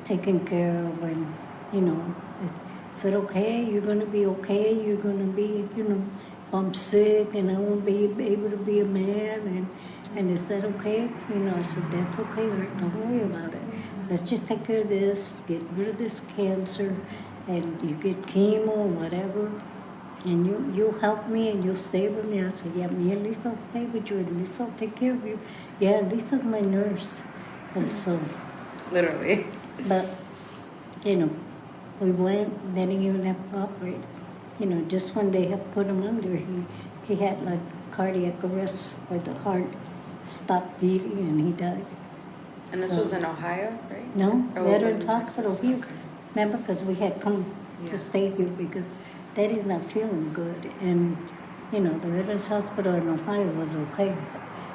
taken care of. And, it said, "Okay, you're going to be okay. You're going to be, if I'm sick and I won't be able to be a man." And is that okay? I said, "That's okay. Don't worry about it. Let's just take care of this, get rid of this cancer, and you get chemo or whatever. And you'll help me and you'll stay with me." I said, "Yeah, me and Lisa will stay with you and Lisa will take care of you." Yeah, Lisa's my nurse. And so, Literally. but, we went, they didn't even have to operate. Just when they had put him under, he had like cardiac arrest where the heart stopped beating and he died. And this was in Ohio, right? No, Or what was Veterans in Hospital Texas? here. Okay. Remember, because we had come Yeah. to stay here because Daddy's not feeling good. And, the Veterans Hospital in Ohio was okay.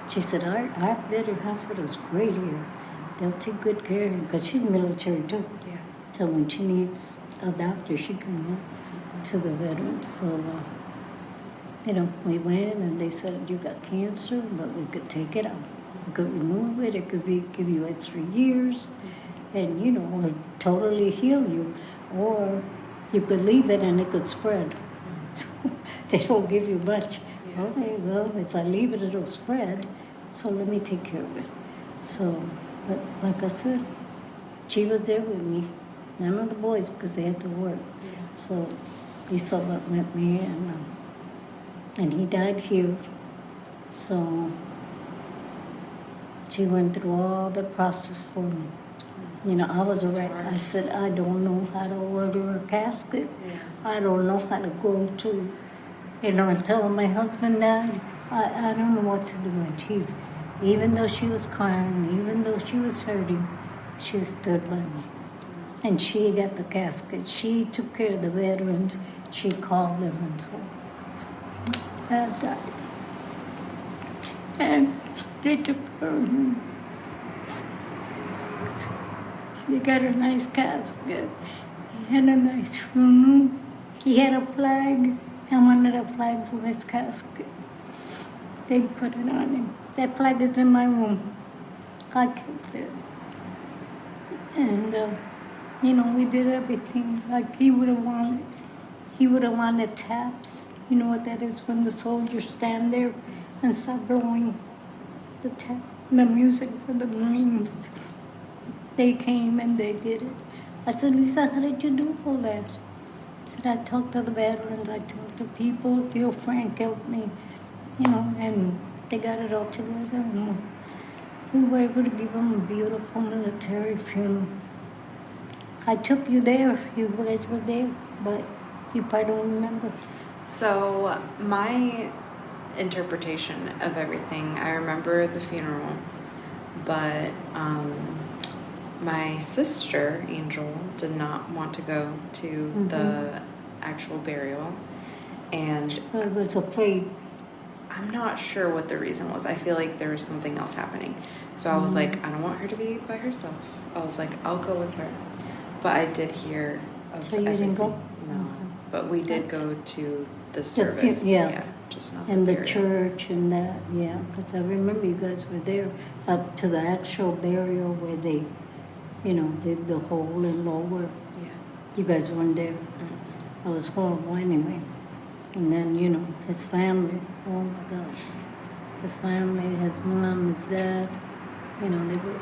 She said, our Veterans Hospital is great here. They'll take good care of her because she's military too. Yeah. So when she needs a doctor, she can go to the veterans. So, we went and they said, "You got cancer, but we could take it out. We could remove it. It could give you extra years and, or totally heal you. Or you could leave it and it could spread." So they don't give you much. Yeah. Okay, well, if I leave it, it'll spread. So let me take care of it. So, but like I said, she was there with me. None of the boys because they had to work. Yeah. So Lisa met me and he died here. So she went through all the process for me. I was a wreck. I said, "I don't know how to order a casket. Yeah. I don't know how to go to, and tell my husband died. I don't know what to do." And even though she was crying, even though she was hurting, she stood by me. And she got the casket. She took care of the veterans. She called them and so Dad died. And they took care of him. They got a nice casket. He had a nice room. He had a flag. I wanted a flag for his casket. They put it on him. That flag is in my room. I kept it. And, we did everything. Like he would have wanted taps. You know what that is when the soldiers stand there and start blowing the music for the Marines. They came and they did it. I said, Lisa, how did you do all that? I said, I talked to the veterans, I talked to people, Theo Frank helped me, and they got it all together. And we were able to give them a beautiful military funeral. I took you there, you guys were there, but you probably don't remember. So my interpretation of everything, I remember the funeral, but my sister Angel did not want to go to the actual burial, and I was afraid. I'm not sure what the reason was. I feel like there was something else happening, so I was like, I don't want her to be by herself. I was like, I'll go with her, but I did hear of So you everything. didn't go? No, Okay. but we did go to the service. Yeah. Just not And the burial. church and that, yeah, because I remember you guys were there, up to the actual burial where they, did the hole and lower. Yeah. You guys weren't there. It was horrible anyway. And then, his family, oh my gosh. His family, his mom, his dad, they were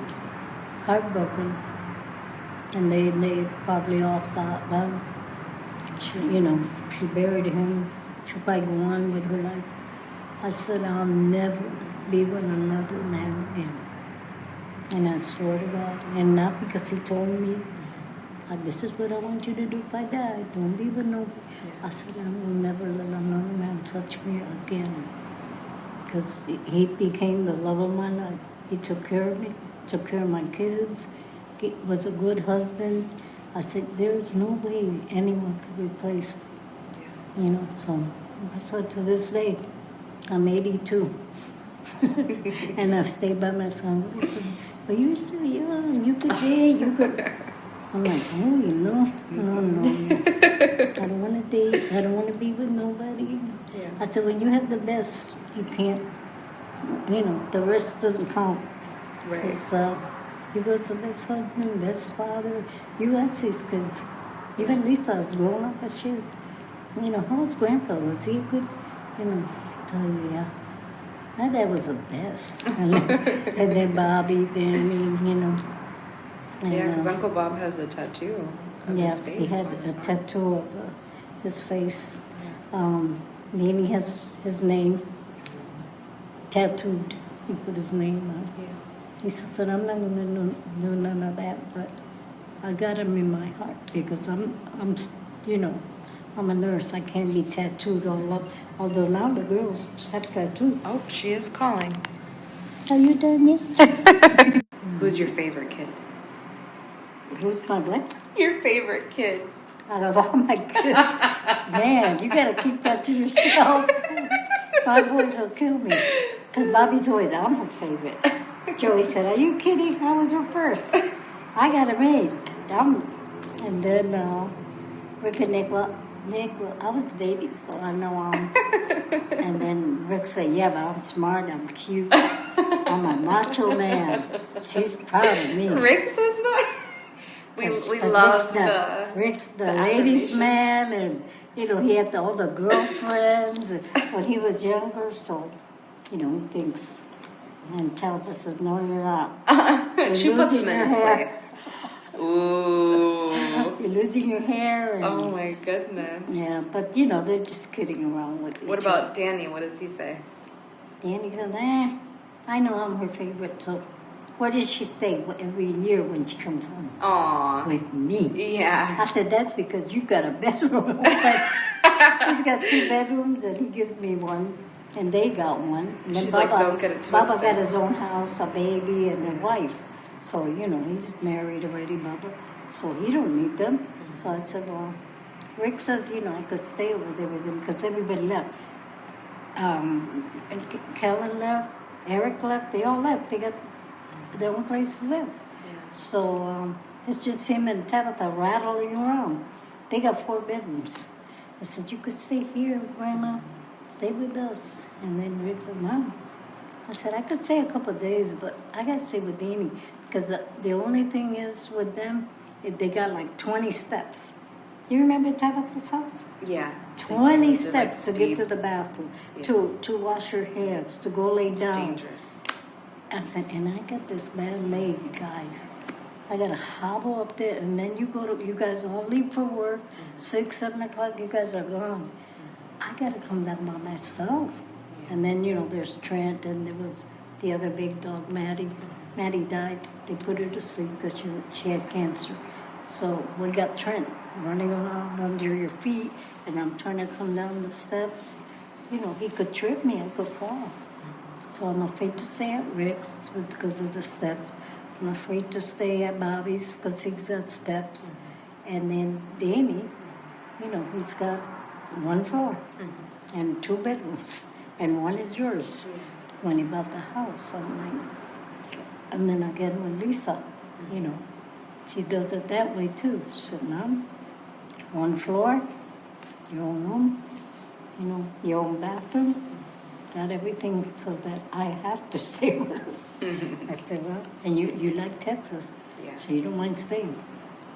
heartbroken. And they probably all thought, well, she buried him. She'll probably go on with her life. I said, I'll never be with another man again. And I swear to God. And not because he told me, this is what I want you to do if I die. Don't be with nobody. I said, I will never let another man touch me again. Because he became the love of my life. He took care of me, took care of my kids. He was a good husband. I said, there's no way anyone could replace, so that's what to this day. I'm 82. And I've stayed by my son. He said, but you're still young. You could date. You could. I'm like, oh, no. I don't want to date. I don't want to be with nobody. Yeah. I said, when you have the best, you can't, the rest doesn't count. Right. Because he was the best husband, best father. You asked his kids. Even Lisa was growing up as she was. How was Grandpa? Was he a good, so yeah. My dad was the best. And then Bobby, Danny, Yeah, because Uncle Bob has a tattoo of his face. He had a tattoo of his face. Danny has his name tattooed. He put his name on. Yeah. He said, I'm not going to do none of that, but I got him in my heart because I'm a nurse. I can't be tattooed all up. Although now the girls have tattoos. Oh, she is calling. Are you done yet? Who's your favorite kid? Who's my what? Your favorite kid. Out of all my kids. Man, you got to keep that to yourself. My boys will kill me. Because Bobby's always, I'm her favorite. Joey said, are you kidding? I was her first. I got her made. And then Rick and Nick, I was the baby, so I know and then Rick said, yeah, but I'm smart, I'm cute. I'm a macho man. He's proud of me. Rick says that? We love Rick's the ladies' man, and he had all the girlfriends when he was younger. So, he thinks and tells us, says, "No, you're not." She puts him in his place. Ooh, you're losing your hair. And, oh my goodness. Yeah, but they're just kidding around with. What about Danny? What does he say? Danny goes, I know I'm her favorite, so. What did she say every year when she comes home? Aww. With me. Yeah. I said, that's because you got a bedroom. He's got 2 bedrooms, and he gives me one, and they got one. And then She's Baba, like, don't get it twisted. Baba got his own house, a baby, and a wife. So, he's married already, Baba. So he don't need them. So I said, well, Rick said, I could stay over there with him because everybody left. And Kellen left, Eric left, they all left. They got their own place to live. Yeah. So it's just him and Tabitha rattling around. They got 4 bedrooms. I said, you could stay here, Grandma. Stay with us. And then Rick said, no. I said, I could stay a couple of days, but I got to stay with Danny. Because the only thing is with them, they got like 20 steps. You remember Tabitha's house? Yeah. 20 It's, like, steps to get to steep. the bathroom, Yeah. to wash your hands, to go lay It's down. dangerous. I said, and I got this bad leg, guys. I got to hobble up there, and then you guys all leave for work, 6, 7 o'clock, you guys are gone. I got to come down by myself. And then, there's Trent, and there was the other big dog, Maddie. Maddie died. They put her to sleep because she had cancer. So we got Trent running around under your feet, and I'm trying to come down the steps. He could trip me, I could fall. So I'm afraid to stay at Rick's because of the steps. I'm afraid to stay at Bobby's because he's got steps. And then Danny, he's got 1 floor and 2 bedrooms, and 1 is yours. When he bought the house, I'm like, and then again with Lisa, she does it that way too. She said, Mom, 1 floor, your own room, your own bathroom. Got everything so that I have to stay with her. I said, well, and you like Texas, Yeah. so you don't mind staying.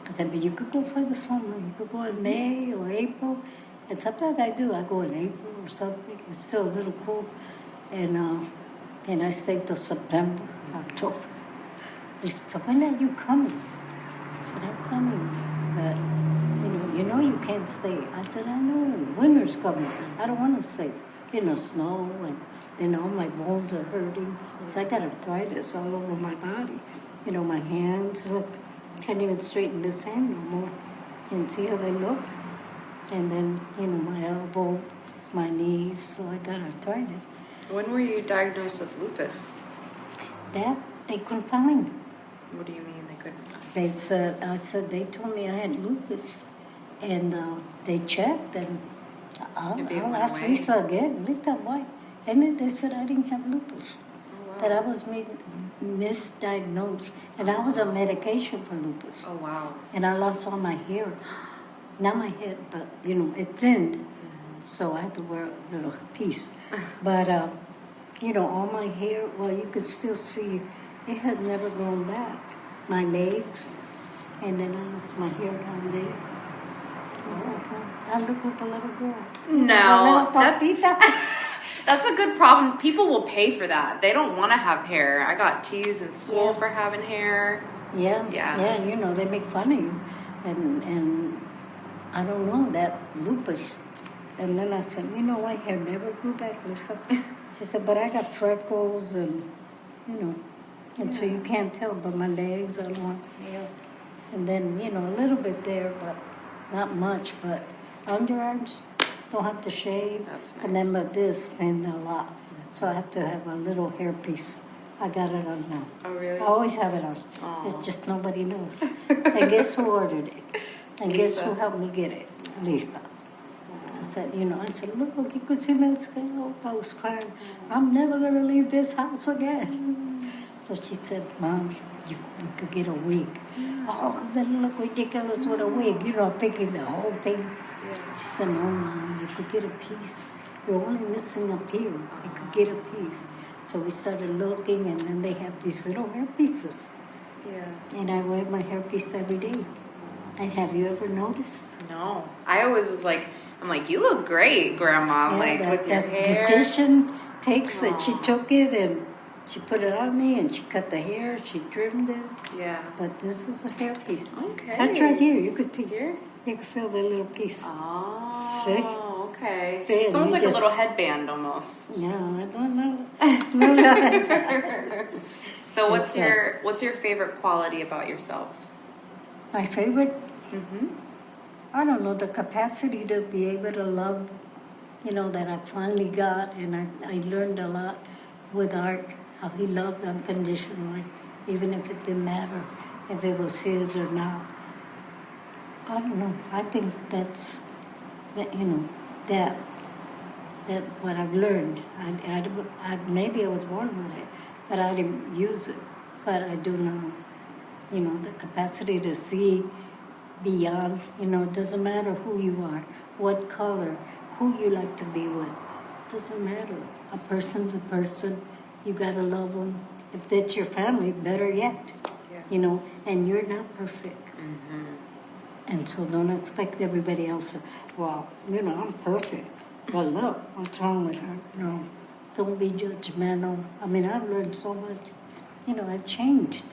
I said, but you could go for the summer. You could go in May or April. And sometimes I do. I go in April or something. It's still a little cool. And I stay till September, October. They said, so when are you coming? I said, I'm coming. But, you can't stay. I said, I know. Winter's coming. I don't want to stay. Snow, and then all my bones are hurting. So I got arthritis all over my body. My hands, look, can't even straighten this hand no more. And see how they look? And then, my elbow, my knees, so I got arthritis. When were you diagnosed with lupus? That they couldn't find. What do you mean they couldn't find? They told me I had lupus. And they checked, and I'll ask away. Lisa again. Lisa, why? And then they said I didn't have lupus. Oh, wow. That I was misdiagnosed. And I was on medication for lupus. Oh, wow. And I lost all my hair. Not my head, but, it thinned. So I had to wear a little piece. But, all my hair, well, you could still see it had never grown back. My legs, and then I lost my hair down there. I look like a little girl. No, that's that's a good problem. People will pay for that. They don't want to have hair. I got teased in school for having hair. Yeah, Yeah. they make fun of you, and I don't know that lupus. And then I said, my hair never grew back. She said, but I got freckles and so you can't tell. But my legs, I don't want hair, and then a little bit there, but not much. But underarms, don't have to shave. That's And then nice. but this thinned a lot, so I have to have a little hairpiece. I got it on now. Oh, really? I always have it on. Aw. It's just nobody knows. And guess who ordered it? And guess who Lisa. helped me get it? Lisa. I said, I said, look, you could see my scalp. I was crying. I'm never going to leave this house again. So she said, Mom, you could get a wig. Oh, I'm going to look ridiculous with a wig. I'm thinking the whole thing. She said, no, Mom, you could get a piece. You're only missing up here. You could get a piece. So we started looking, and then they have these little hair pieces. Yeah. And I wear my hairpiece every day. And have you ever noticed? No. I always was like, I'm like, you look great, Grandma, with your that hair. beautician takes it. She Aw. took it and she put it on me, and she cut the hair. She trimmed it. Yeah. But this is a hairpiece. Okay. Touch right here. You could taste Here? it. You could feel the little piece. Oh, okay. Then It's almost you like a just- little headband almost. No, I don't know. No. So what's It's, your favorite quality about yourself? My favorite, Mm-hmm. I don't know, the capacity to be able to love, that I finally got, and I learned a lot with Art, how he loved unconditionally, even if it didn't matter if it was his or not. I don't know, I think that's, that what I've learned. Maybe I was born with it, but I didn't use it. But I do know, the capacity to see beyond, it doesn't matter who you are, what color, who you like to be with. It doesn't matter. A person's a person, you gotta love them. If that's your family, better yet. Yeah. You know, and you're not perfect. Mm-hmm. And so don't expect everybody else to, well, you know, I'm perfect. Well, look, what's wrong with her? No, don't be judgmental. I mean, I've learned so much. You know, I've changed.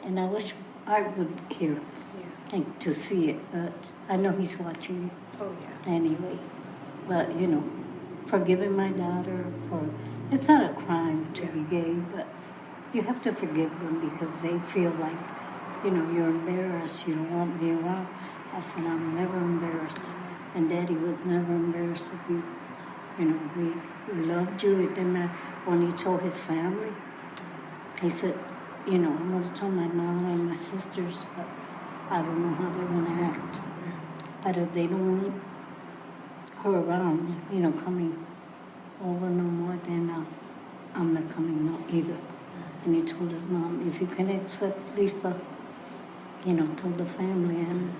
And I wish I would hear Yeah. and to see it. But I know he's watching Oh, yeah. anyway. But, you know, forgiving my daughter for, it's not a crime to be gay, but you have to forgive them because they feel like, you know, you're embarrassed, you don't want me around. I said, I'm never embarrassed. And Daddy was never embarrassed of you. You know, we loved you. And then when he told his family, he said, you know, I'm going to tell my mom and my sisters, but I don't know how they're going to act. But if they don't want her around, you know, coming over no more, then I'm not coming out either. And he told his mom, if you can accept Lisa, you know, told the family, and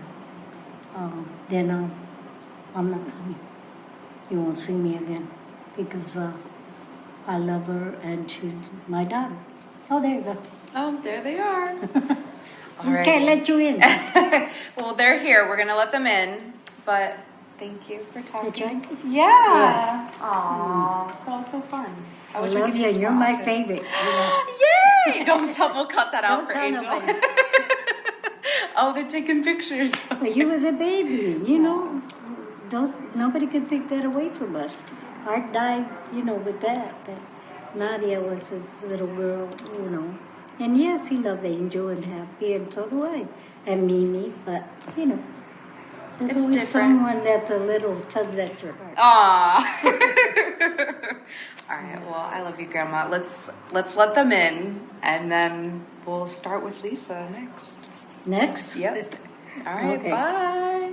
then I'm not coming. You won't see me again because I love her and she's my daughter. Oh, there you go. Oh, there they are. All right. Can't let you in. Well, they're here. We're going to let them in. But thank you for talking. Did you like it? Yeah. Aww. That was so fun. I wish love could you, use and you're more my often. favorite. You know. Yay! Don't double cut that out Don't for tell Angel. nobody. Oh, they're taking pictures. But you was a baby, you know. Nobody can take that away from us. Art died, you know, with that. That Nadia was his little girl, you know. And yes, he loved Angel and Happy, and so do I. And Mimi, but, you know. There's It's always different. someone that's a little tugs at your heart. Aw. All right. Well, I love you, Grandma. Let's let them in, and then we'll start with Lisa next. Next? Yep. All right. Okay. Bye.